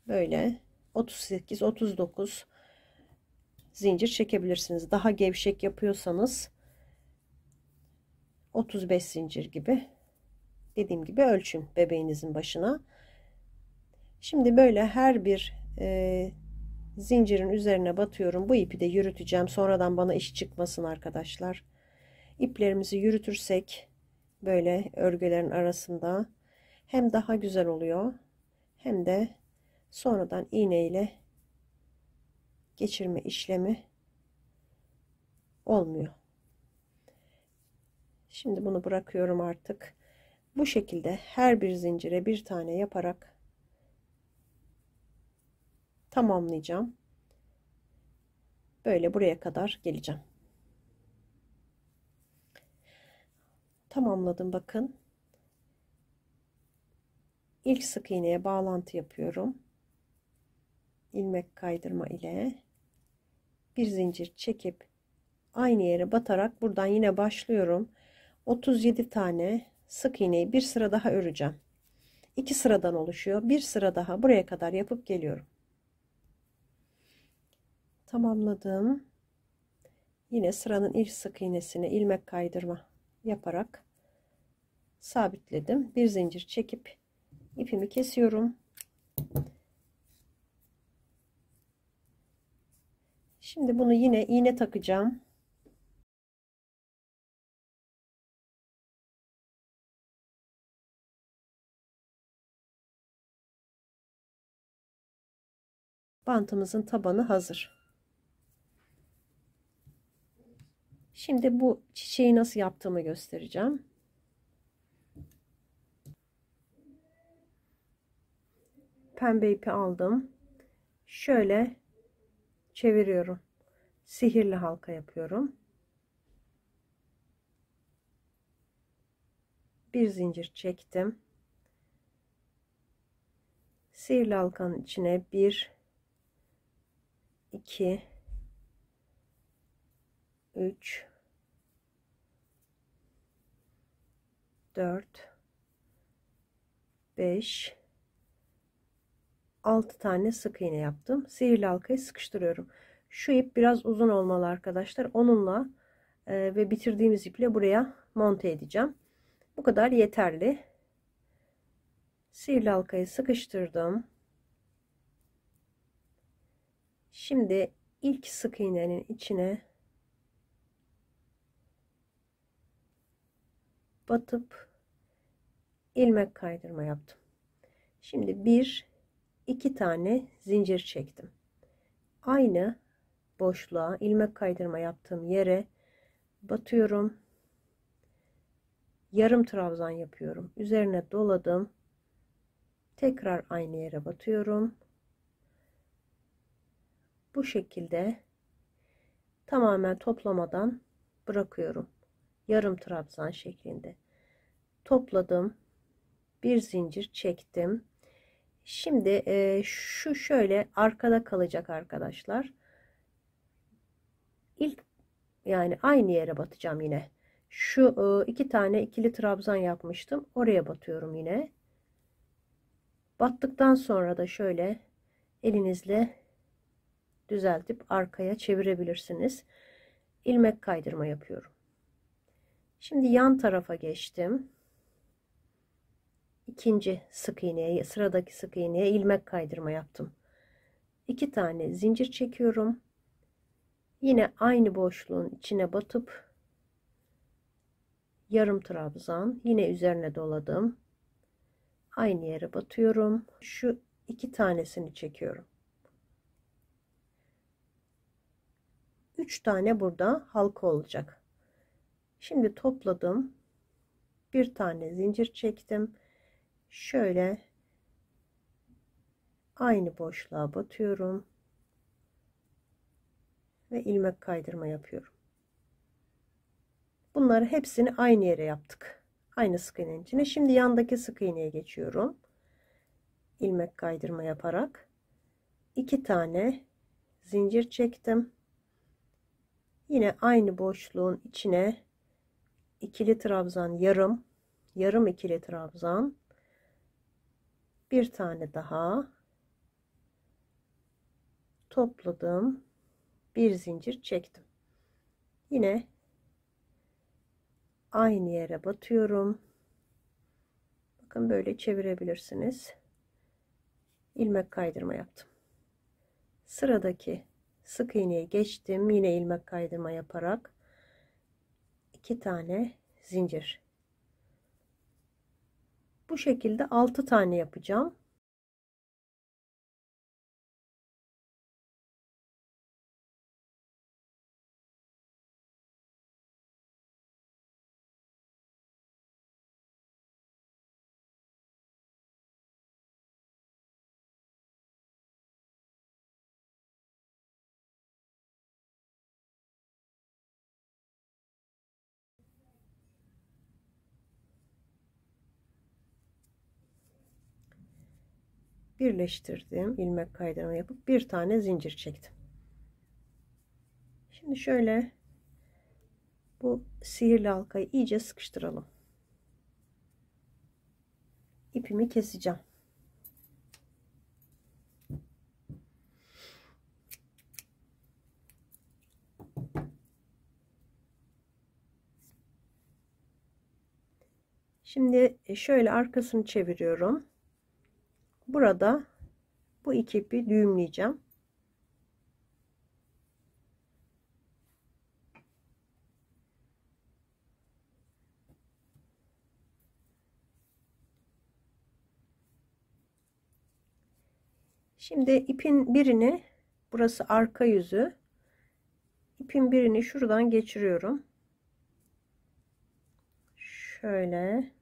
Böyle 38-39 zincir çekebilirsiniz. Daha gevşek yapıyorsanız 35 zincir gibi. Dediğim gibi ölçün bebeğinizin başına. Şimdi böyle her bir zincirin üzerine batıyorum. Bu ipi de yürüteceğim. Sonradan bana iş çıkmasın arkadaşlar. İplerimizi yürütürsek böyle örgülerin arasında hem daha güzel oluyor hem de sonradan iğne ile geçirme işlemi olmuyor. Şimdi bunu bırakıyorum artık. Bu şekilde her bir zincire bir tane yaparak tamamlayacağım. Böyle buraya kadar geleceğim. Tamamladım bakın. İlk sık iğneye bağlantı yapıyorum. İlmek kaydırma ile bir zincir çekip aynı yere batarak buradan yine başlıyorum. 37 tane sık iğneyi bir sıra daha öreceğim. 2 sıradan oluşuyor. Bir sıra daha buraya kadar yapıp geliyorum. Tamamladım. Yine sıranın ilk sık iğnesine ilmek kaydırma yaparak sabitledim. Bir zincir çekip ipimi kesiyorum. Şimdi bunu yine iğne takacağım. Bantımızın tabanı hazır. Şimdi bu çiçeği nasıl yaptığımı göstereceğim. Pembe ipi aldım. Şöyle çeviriyorum. Sihirli halka yapıyorum. Bir zincir çektim. Sihirli halkanın içine 1 2 3 4 5 6 tane sık iğne yaptım. Sihirli halkayı sıkıştırıyorum. Şu ip biraz uzun olmalı arkadaşlar. Onunla ve bitirdiğimiz iple buraya monte edeceğim. Bu kadar yeterli. Sihirli halkayı sıkıştırdım. Şimdi ilk sık iğnenin içine batıp ilmek kaydırma yaptım. Şimdi 1-2 tane zincir çektim. Aynı boşluğa ilmek kaydırma yaptığım yere batıyorum. Yarım trabzan yapıyorum. Üzerine doladım. Tekrar aynı yere batıyorum. Bu şekilde tamamen toplamadan bırakıyorum. Yarım trabzan şeklinde. Topladım. Bir zincir çektim. Şimdi şu şöyle arkada kalacak arkadaşlar. İlk yani aynı yere batacağım yine. Şu 2 tane ikili trabzan yapmıştım. Oraya batıyorum yine. Battıktan sonra da şöyle elinizle düzeltip arkaya çevirebilirsiniz. İlmek kaydırma yapıyorum. Şimdi yan tarafa geçtim. İkinci sık iğneye, sıradaki sık iğneye ilmek kaydırma yaptım. 2 tane zincir çekiyorum. Yine aynı boşluğun içine batıp yarım trabzan, yine üzerine doladım. Aynı yere batıyorum. Şu 2 tanesini çekiyorum. 3 tane burada halka olacak. Şimdi topladım. Bir tane zincir çektim. Şöyle aynı boşluğa batıyorum ve ilmek kaydırma yapıyorum. Bunları hepsini aynı yere yaptık. Aynı sık iğnenin içine. Şimdi yandaki sık iğneye geçiyorum. İlmek kaydırma yaparak 2 tane zincir çektim. Yine aynı boşluğun içine ikili trabzan, yarım ikili trabzan, bir tane daha topladım, bir zincir çektim. Yine aynı yere batıyorum. Bakın böyle çevirebilirsiniz. İlmek kaydırma yaptım. Sıradaki sık iğneye geçtim. Yine ilmek kaydırma yaparak 2 tane zincir. Bu şekilde 6 tane yapacağım. Birleştirdim. İlmek kaydırma yapıp bir tane zincir çektim. Şimdi şöyle bu sihirli halkayı iyice sıkıştıralım. İpimi keseceğim. Şimdi şöyle arkasını çeviriyorum. Burada bu iki ipi düğümleyeceğim. Şimdi ipin birini, burası arka yüzü, ipin birini şuradan geçiriyorum. Şöyle.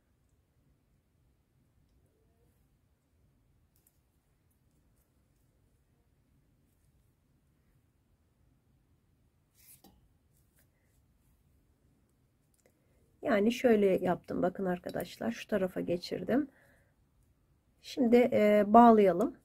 Yani şöyle yaptım. Bakın arkadaşlar, şu tarafa geçirdim. Şimdi bağlayalım.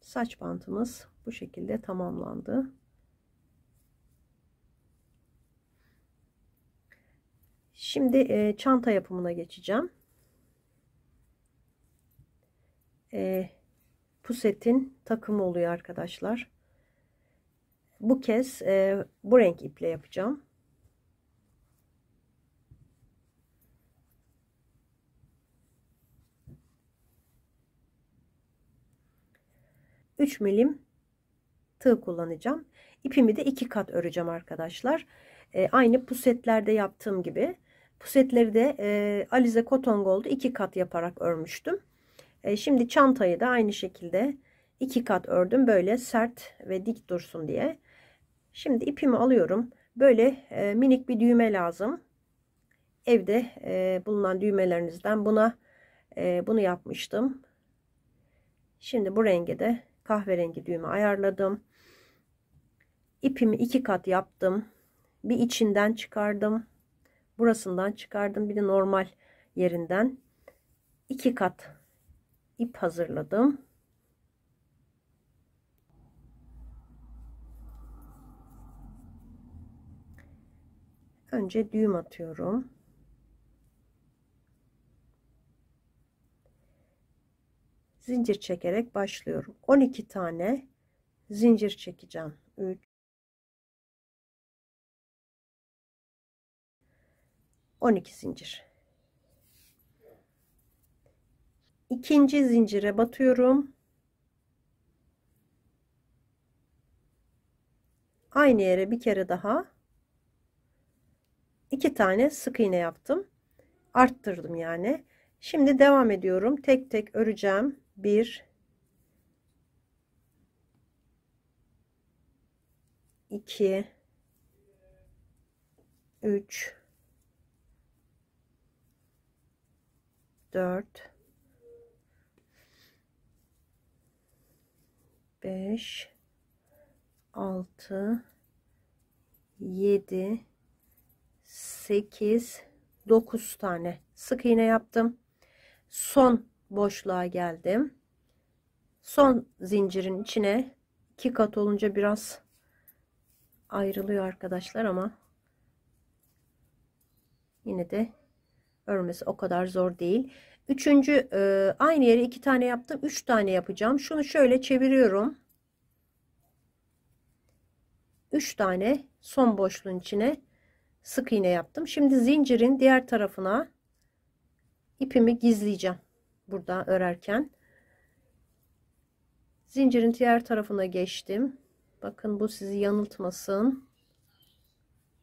Saç bantımız bu şekilde tamamlandı. Şimdi çanta yapımına geçeceğim. Pusetin takımı oluyor arkadaşlar. Bu kez bu renk iple yapacağım. Üç milim tığ kullanacağım. İpimi de 2 kat öreceğim arkadaşlar. Aynı pusetlerde yaptığım gibi. Pusetleri de Alize Cotton Gold'u 2 kat yaparak örmüştüm. Şimdi çantayı da aynı şekilde 2 kat ördüm. Böyle sert ve dik dursun diye. Şimdi ipimi alıyorum. Böyle minik bir düğme lazım. Evde bulunan düğmelerinizden bunu yapmıştım. Şimdi bu renge de kahverengi düğme ayarladım. İpimi 2 kat yaptım. Bir içinden çıkardım. Burasından çıkardım. Bir de normal yerinden 2 kat ip hazırladım. Önce düğüm atıyorum. Zincir çekerek başlıyorum. 12 tane zincir çekeceğim. 3 12 zincir. İkinci zincire batıyorum. Aynı yere bir kere daha 2 tane sık iğne yaptım. Arttırdım yani. Şimdi devam ediyorum. Tek tek öreceğim. 1 2 3 4 5 6 7 8 9 tane sık iğne yaptım. Son boşluğa geldim. Son zincirin içine 2 kat olunca biraz ayrılıyor arkadaşlar ama yine de örmesi o kadar zor değil. Üçüncü aynı yere 2 tane yaptım. 3 tane yapacağım. Şunu şöyle çeviriyorum. 3 tane son boşluğun içine sık iğne yaptım. Şimdi zincirin diğer tarafına ipimi gizleyeceğim. Burada örerken. Zincirin diğer tarafına geçtim. Bakın bu sizi yanıltmasın.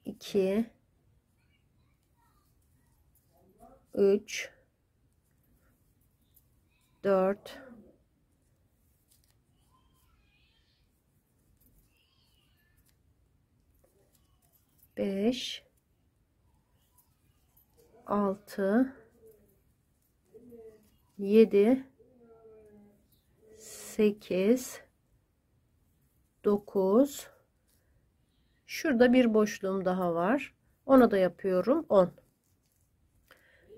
2 3 4 5 6 7 8 9 şurada bir boşluğum daha var. Ona da yapıyorum 10.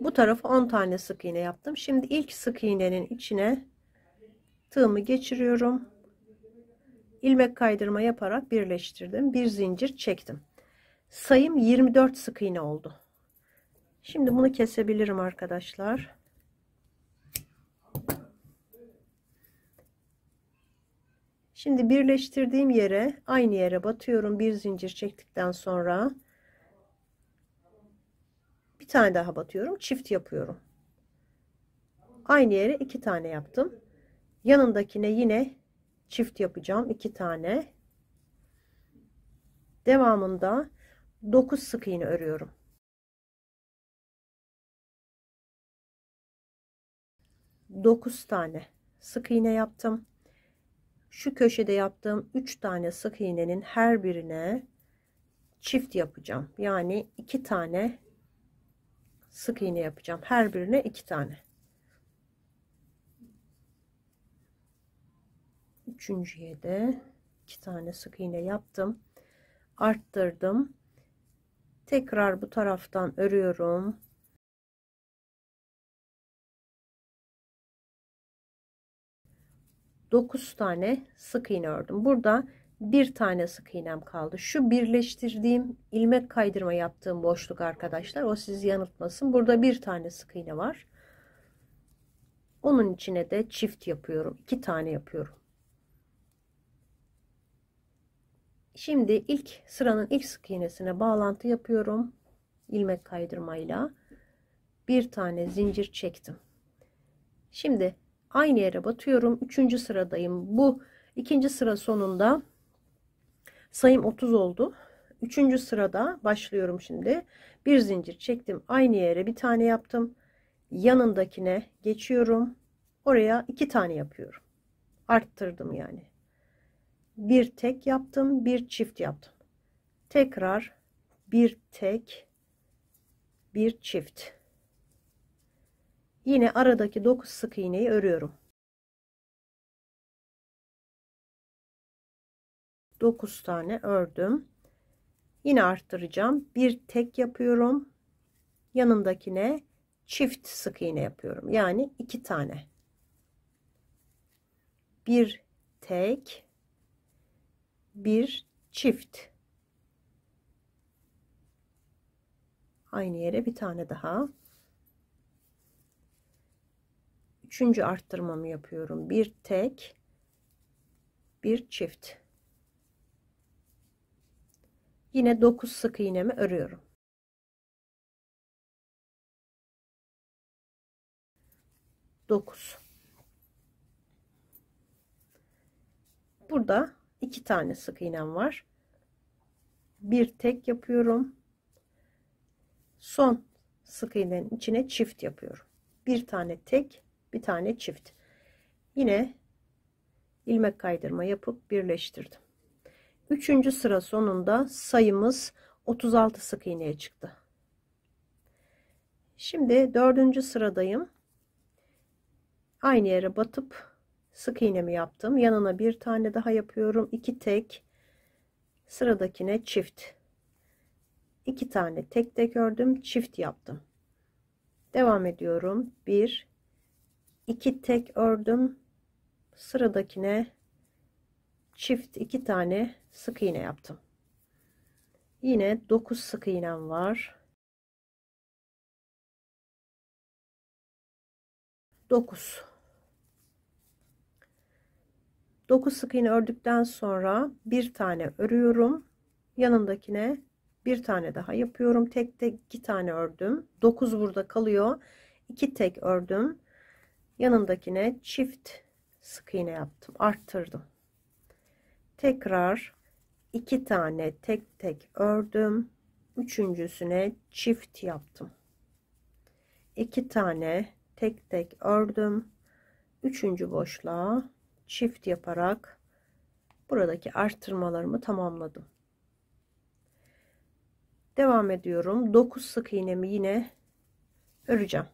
Bu tarafa 10 tane sık iğne yaptım. Şimdi ilk sık iğnenin içine tığımı geçiriyorum. İlmek kaydırma yaparak birleştirdim. Bir zincir çektim. Sayım 24 sık iğne oldu. Şimdi bunu kesebilirim arkadaşlar. Şimdi birleştirdiğim yere aynı yere batıyorum. Bir zincir çektikten sonra bir tane daha batıyorum. Çift yapıyorum. Aynı yere 2 tane yaptım. Yanındakine yine çift yapacağım. 2 tane. Devamında 9 sık iğne örüyorum. 9 tane sık iğne yaptım. Şu köşede yaptığım 3 tane sık iğnenin her birine çift yapacağım. Yani 2 tane sık iğne yapacağım. Her birine 2 tane. Üçüncüye de 2 tane sık iğne yaptım. Arttırdım. Tekrar bu taraftan örüyorum. Dokuz tane sık iğne ördüm. Burada bir tane sık iğnem kaldı. Şu birleştirdiğim ilmek kaydırma yaptığım boşluk arkadaşlar. O sizi yanıltmasın. Burada bir tane sık iğne var. Onun içine de çift yapıyorum. 2 tane yapıyorum. Şimdi ilk sıranın ilk sık iğnesine bağlantı yapıyorum. İlmek kaydırmayla bir tane zincir çektim. Şimdi aynı yere batıyorum. Üçüncü sıradayım. Bu ikinci sıra sonunda sayım 30 oldu. Üçüncü sırada başlıyorum şimdi. Bir zincir çektim. Aynı yere bir tane yaptım. Yanındakine geçiyorum. Oraya 2 tane yapıyorum. Arttırdım yani. Bir tek yaptım, bir çift yaptım. Tekrar bir tek, bir çift. Yine aradaki 9 sık iğneyi örüyorum. 9 tane ördüm. Yine arttıracağım. Bir tek yapıyorum. Yanındakine çift sık iğne yapıyorum. Yani 2 tane. Bir tek, bir çift. Aynı yere bir tane daha. Üçüncü arttırmamı yapıyorum. Bir tek, bir çift. Yine 9 sık iğnemi örüyorum. 9. Burada 2 tane sık iğnem var. Bir tek yapıyorum. Son sık iğnenin içine çift yapıyorum. Bir tane tek, bir tane çift. Yine ilmek kaydırma yapıp birleştirdim. 3. sıra sonunda sayımız 36 sık iğneye çıktı. Şimdi 4. sıradayım. Aynı yere batıp sık iğnemi yaptım. Yanına bir tane daha yapıyorum. 2 tek, sıradakine çift. 2 tane tek tek ördüm, çift yaptım. Devam ediyorum. 1 2 tek ördüm. Sıradakine çift 2 tane sık iğne yaptım. Yine 9 sık iğnem var. 9 sık iğne ördükten sonra bir tane örüyorum. Yanındakine bir tane daha yapıyorum. Tek tek 2 tane ördüm. 9 burada kalıyor. 2 tek ördüm. Yanındakine çift sık iğne yaptım. Arttırdım. Tekrar 2 tane tek tek ördüm. Üçüncüsüne çift yaptım. 2 tane tek tek ördüm. Üçüncü boşluğa çift yaparak buradaki arttırmalarımı tamamladım. Devam ediyorum. 9 sık iğnemi yine öreceğim.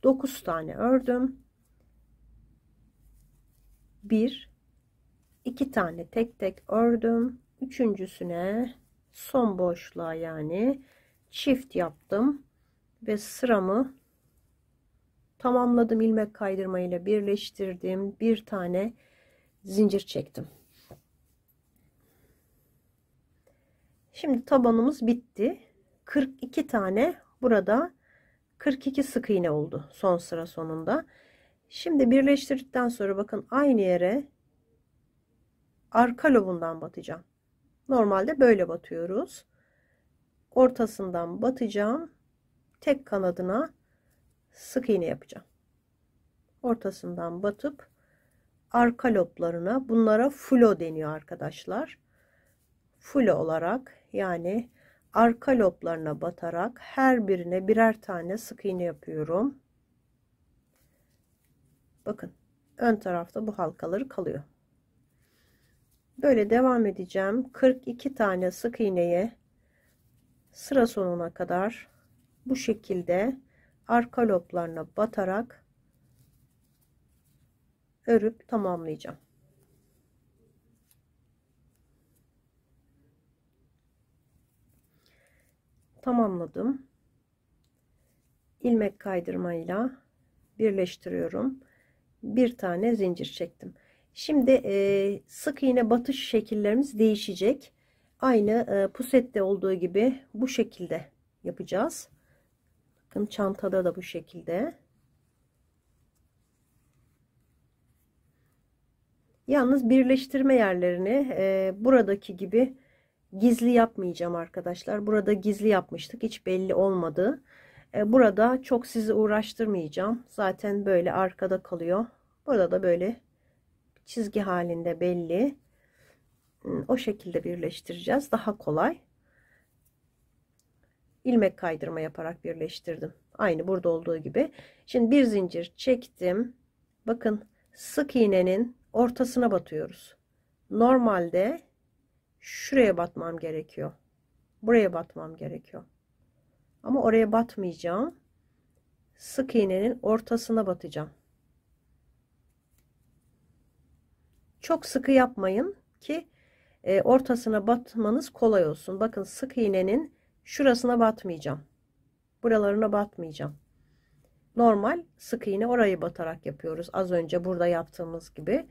Dokuz tane ördüm. 1 2 tane tek tek ördüm. Üçüncüsüne son boşluğa yani çift yaptım ve sıramı tamamladım. İlmek kaydırma ile birleştirdim. Bir tane zincir çektim. Şimdi tabanımız bitti. 42 tane burada 42 sık iğne oldu son sıra sonunda. Şimdi birleştirdikten sonra bakın aynı yere arka lobundan batacağım. Normalde böyle batıyoruz. Ortasından batacağım. Tek kanadına sık iğne yapacağım. Ortasından batıp arka loblarına, bunlara fulo deniyor arkadaşlar. Fulo olarak yani arka loblarına batarak her birine birer tane sık iğne yapıyorum. Bakın ön tarafta bu halkaları kalıyor. Böyle devam edeceğim. 42 tane sık iğneye sıra sonuna kadar bu şekilde arka loblarına batarak örüp tamamlayacağım. Tamamladım. İlmek kaydırmayla birleştiriyorum. Bir tane zincir çektim. Şimdi sık iğne batış şekillerimiz değişecek. Aynı pusette olduğu gibi bu şekilde yapacağız. Bakın çantada da bu şekilde. Yalnız birleştirme yerlerini buradaki gibi gizli yapmayacağım arkadaşlar. Burada gizli yapmıştık. Hiç belli olmadı. Burada çok sizi uğraştırmayacağım. Zaten böyle arkada kalıyor. Burada da böyle çizgi halinde belli. O şekilde birleştireceğiz. Daha kolay. İlmek kaydırma yaparak birleştirdim. Aynı burada olduğu gibi. Şimdi bir zincir çektim. Bakın sık iğnenin ortasına batıyoruz. Normalde şuraya batmam gerekiyor. Buraya batmam gerekiyor. Ama oraya batmayacağım. Sık iğnenin ortasına batacağım. Çok sıkı yapmayın ki ortasına batmanız kolay olsun. Bakın sık iğnenin şurasına batmayacağım. Buralarına batmayacağım. Normal sık iğne orayı batarak yapıyoruz. Az önce burada yaptığımız gibi.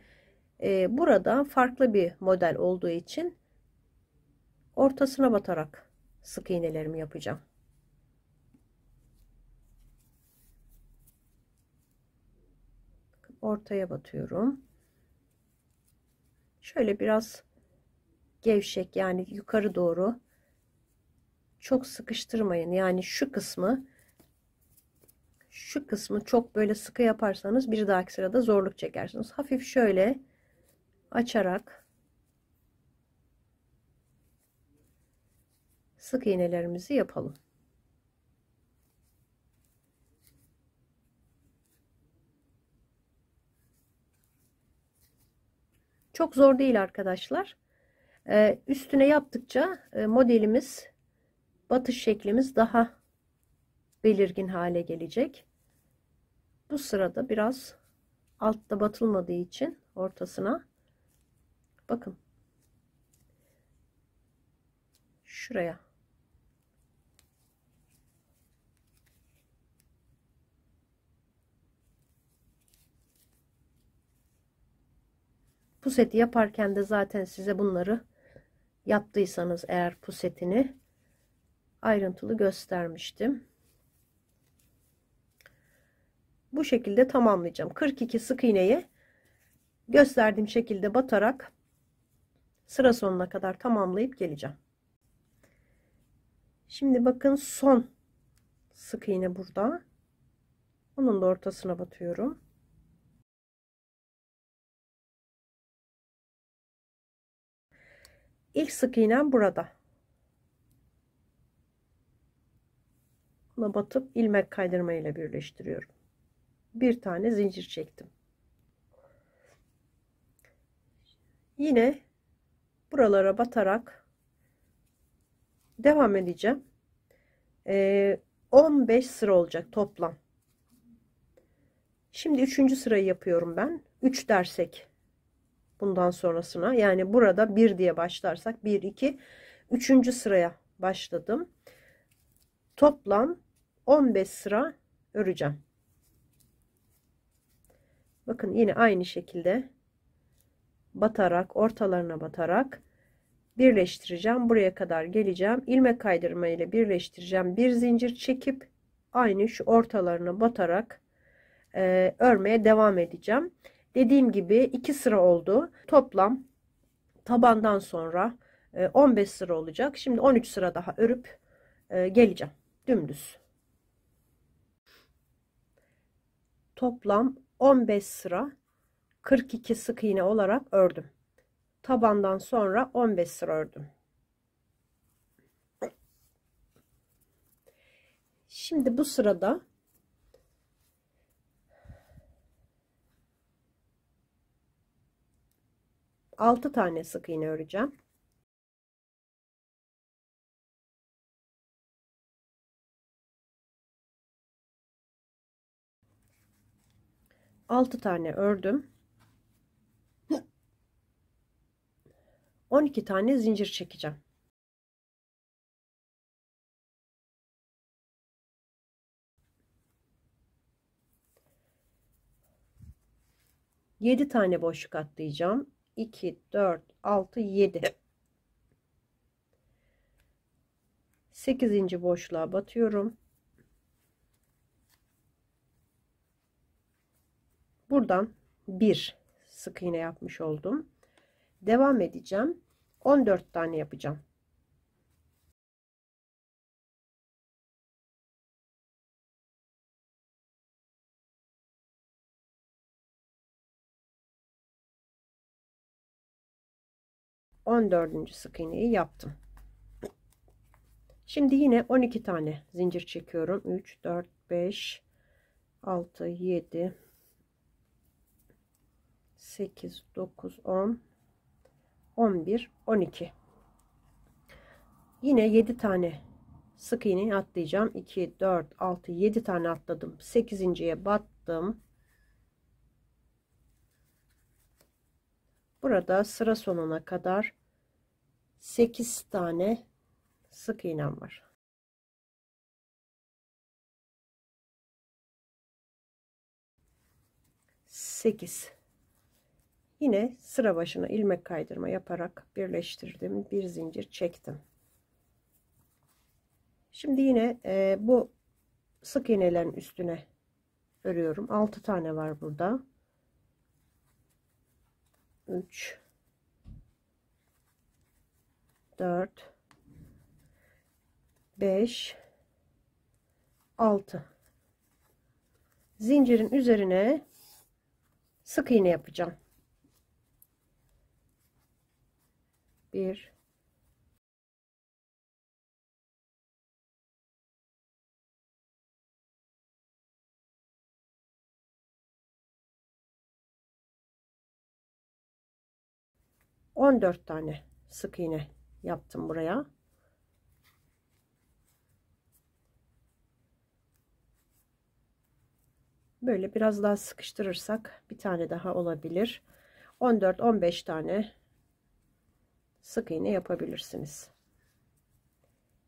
Burada farklı bir model olduğu için ortasına batarak sık iğnelerimi yapacağım. Ortaya batıyorum. Şöyle biraz gevşek yani yukarı doğru çok sıkıştırmayın. Yani şu kısmı çok böyle sıkı yaparsanız bir dahaki sırada zorluk çekersiniz. Hafif şöyle açarak sık iğnelerimizi yapalım. Çok zor değil arkadaşlar. Üstüne yaptıkça modelimiz, batış şeklimiz daha belirgin hale gelecek. Bu sırada biraz altta batılmadığı için ortasına bakın şuraya puseti yaparken de zaten size bunları yaptıysanız eğer pusetini ayrıntılı göstermiştim. Bu şekilde tamamlayacağım. 42 sık iğneyi gösterdiğim şekilde batarak sıra sonuna kadar tamamlayıp geleceğim. Şimdi bakın son sık iğne burada. Onun da ortasına batıyorum. İlk sık iğnem burada. Buna batıp ilmek kaydırma ile birleştiriyorum. Bir tane zincir çektim. Yine buralara batarak devam edeceğim. 15 sıra olacak toplam. Şimdi 3. sırayı yapıyorum ben. 3 dersek bundan sonrasına, yani burada 1 diye başlarsak 1 2 3. sıraya başladım. Toplam 15 sıra öreceğim. Bakın yine aynı şekilde batarak, ortalarına batarak birleştireceğim. Buraya kadar geleceğim. İlmek kaydırma ile birleştireceğim. Bir zincir çekip aynı şu ortalarına batarak örmeye devam edeceğim. Dediğim gibi 2 sıra oldu. Toplam tabandan sonra 15 sıra olacak. Şimdi 13 sıra daha örüp geleceğim. Dümdüz. Toplam 15 sıra 42 sık iğne olarak ördüm. Tabandan sonra 15 sıra ördüm. Şimdi bu sırada altı tane sık iğne öreceğim. Altı tane ördüm. 12 tane zincir çekeceğim. Yedi tane boşluk atlayacağım. 2 4 6 7. 8. boşluğa batıyorum. Buradan bir sık iğne yapmış oldum. Devam edeceğim. 14 tane yapacağım. On dördüncü sık iğneyi yaptım. Şimdi yine 12 tane zincir çekiyorum. 3 4 5 6 7 8 9 10 11 12. Yine 7 tane sık iğne atlayacağım. 2 4 6 7 tane atladım. 8.'ye battım. Burada sıra sonuna kadar 8 tane sık iğnem var. Sekiz. Yine sıra başına ilmek kaydırma yaparak birleştirdim. Bir zincir çektim. Şimdi yine bu sık iğnelerin üstüne örüyorum. 6 tane var burada. 3 4 5, 6. Zincirin üzerine sık iğne yapacağım. 1, 14 tane sık iğne yaptım buraya. Böyle biraz daha sıkıştırırsak bir tane daha olabilir. 14-15 tane sık iğne yapabilirsiniz.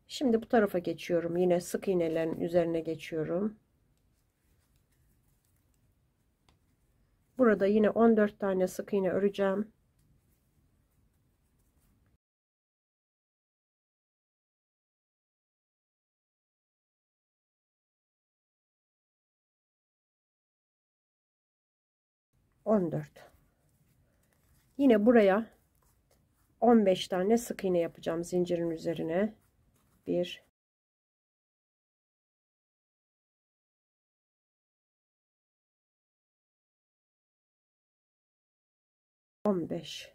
Şimdi bu tarafa geçiyorum. Yine sık iğnelerin üzerine geçiyorum. Burada yine 14 tane sık iğne öreceğim. Yine buraya 15 tane sık iğne yapacağım zincirin üzerine. 1, 15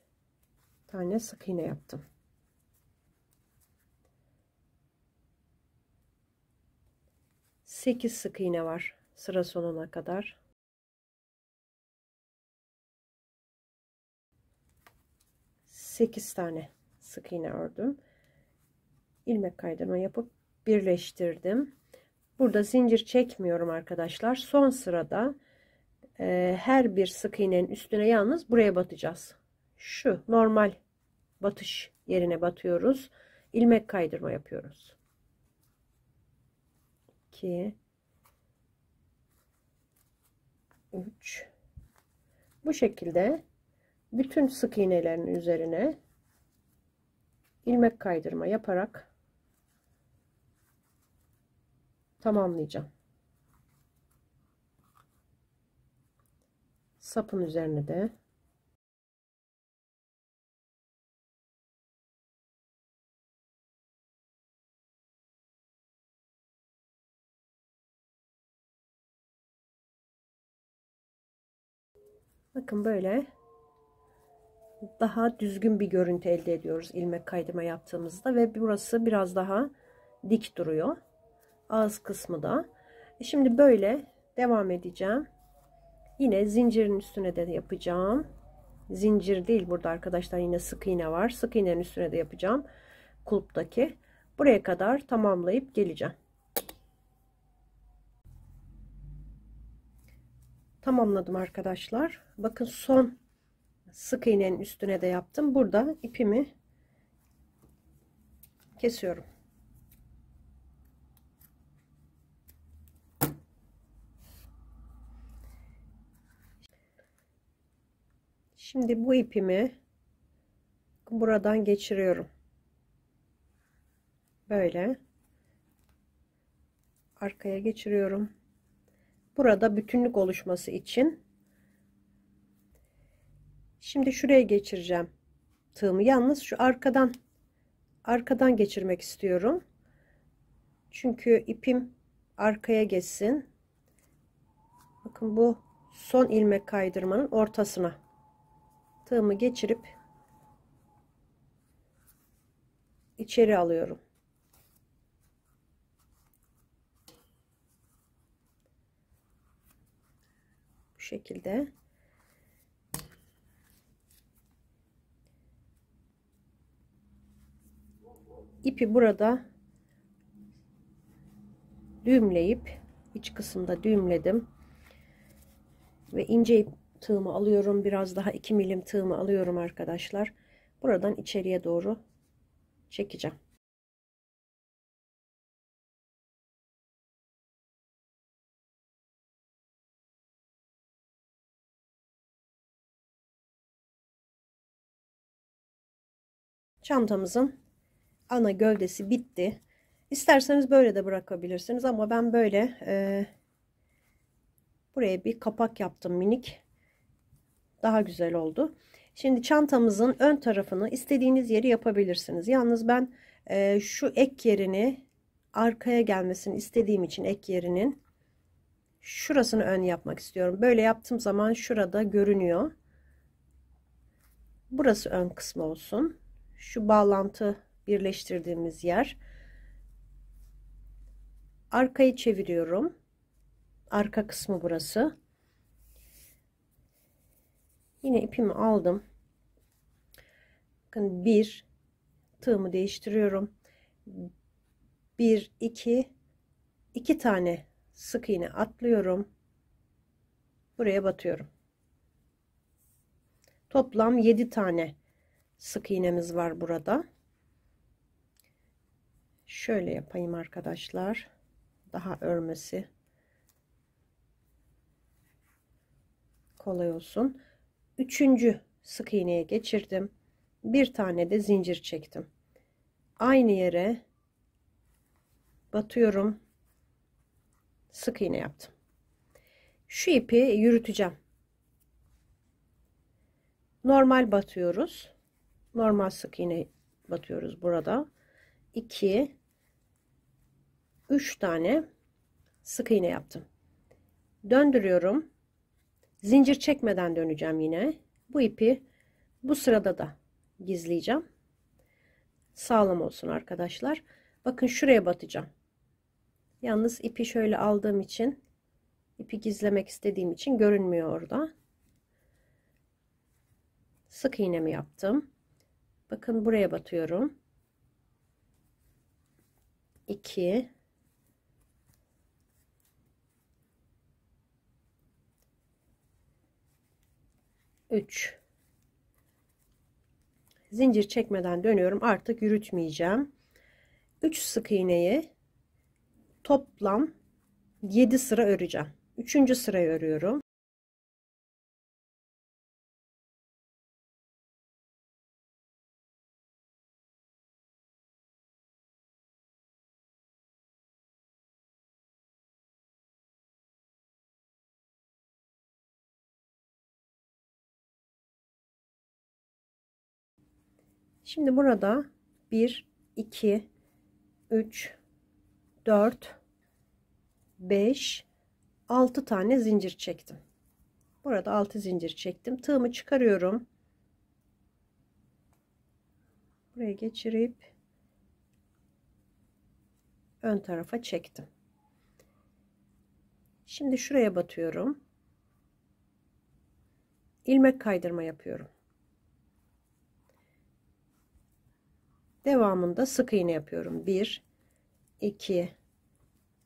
tane sık iğne yaptım. Sekiz sık iğne var sıra sonuna kadar. Sekiz tane sık iğne ördüm. İlmek kaydırma yapıp birleştirdim. Burada zincir çekmiyorum arkadaşlar. Son sırada her bir sık iğnenin üstüne yalnız buraya batacağız. Şu normal batış yerine batıyoruz. İlmek kaydırma yapıyoruz. 2, 3. Bu şekilde bütün sık iğnelerin üzerine ilmek kaydırma yaparak tamamlayacağım. Sapın üzerine de bakın böyle daha düzgün bir görüntü elde ediyoruz ilmek kaydırma yaptığımızda ve burası biraz daha dik duruyor. Ağız kısmı da. Şimdi böyle devam edeceğim. Yine zincirin üstüne de yapacağım. Zincir değil burada arkadaşlar, yine sık iğne var. Sık iğnenin üstüne de yapacağım. Kulptaki. Buraya kadar tamamlayıp geleceğim. Tamamladım arkadaşlar. Bakın son sık iğnenin üstüne de yaptım. Burada ipimi kesiyorum. Şimdi bu ipimi buradan geçiriyorum. Böyle arkaya geçiriyorum. Burada bütünlük oluşması için şimdi şuraya geçireceğim tığımı. Yalnız şu arkadan geçirmek istiyorum. Çünkü ipim arkaya geçsin. Bakın bu son ilmek kaydırmanın ortasına tığımı geçirip içeri alıyorum. Bu şekilde. İpi burada düğümleyip iç kısımda düğümledim ve ince ip tığımı alıyorum. Biraz daha 2 milim tığımı alıyorum arkadaşlar. Buradan içeriye doğru çekeceğim. Çantamızın ana gövdesi bitti. İsterseniz böyle de bırakabilirsiniz ama ben böyle buraya bir kapak yaptım minik. Daha güzel oldu. Şimdi çantamızın ön tarafını istediğiniz yeri yapabilirsiniz. Yalnız ben şu ek yerini arkaya gelmesini istediğim için ek yerinin şurasını ön yapmak istiyorum. Böyle yaptığım zaman şurada görünüyor. Burası ön kısmı olsun. Şu bağlantı birleştirdiğimiz yer. Arkayı çeviriyorum. Arka kısmı burası. Yine ipimi aldım. Bakın bir tığımı değiştiriyorum. 1 2 tane sık iğne atlıyorum. Buraya batıyorum. Toplam 7 tane sık iğnemiz var burada. Şöyle yapayım arkadaşlar. Daha örmesi kolay olsun. Üçüncü sık iğneye geçirdim. Bir tane de zincir çektim. Aynı yere batıyorum. Sık iğne yaptım. Şu ipi yürüteceğim. Normal batıyoruz. Normal sık iğne batıyoruz burada. 2 3 tane sık iğne yaptım. Döndürüyorum. Zincir çekmeden döneceğim yine. Bu ipi bu sırada da gizleyeceğim. Sağlam olsun arkadaşlar. Bakın şuraya batacağım. Yalnız ipi şöyle aldığım için, ipi gizlemek istediğim için görünmüyor orada. Sık iğnemi yaptım. Bakın buraya batıyorum. 2 3 zincir çekmeden dönüyorum. Artık yürütmeyeceğim. 3 sık iğneyi toplam 7 sıra öreceğim. 3. sırayı örüyorum. Şimdi burada 1 2 3 4 5 6 tane zincir çektim. Burada 6 zincir çektim. Tığımı çıkarıyorum. Buraya geçirip ön tarafa çektim. Şimdi şuraya batıyorum. İlmek kaydırma yapıyorum. Devamında sık iğne yapıyorum. 1 2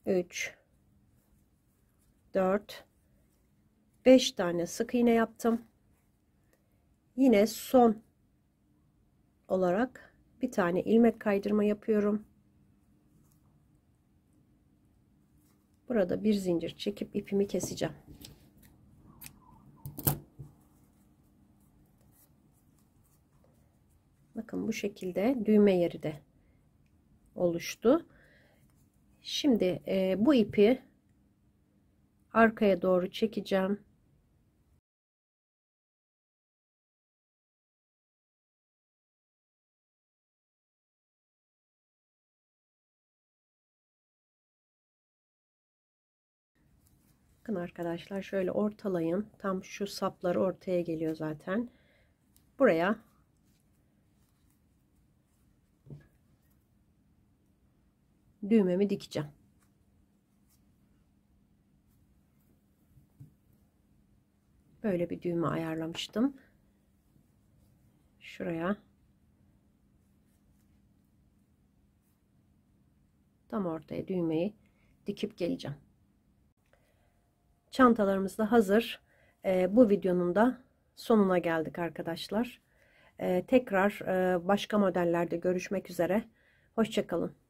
3 4 5 tane sık iğne yaptım. Yine son olarak bir tane ilmek kaydırma yapıyorum. Burada bir zincir çekip ipimi keseceğim. Bakın bu şekilde düğme yeri de oluştu. Şimdi bu ipi arkaya doğru çekeceğim. Bakın arkadaşlar şöyle ortalayın. Tam şu sapları ortaya geliyor zaten. Buraya düğmemi dikeceğim. Böyle bir düğme ayarlamıştım. Şuraya tam ortaya düğmeyi dikip geleceğim. Çantalarımız da hazır. Bu videonun da sonuna geldik arkadaşlar. Tekrar başka modellerde görüşmek üzere. Hoşça kalın.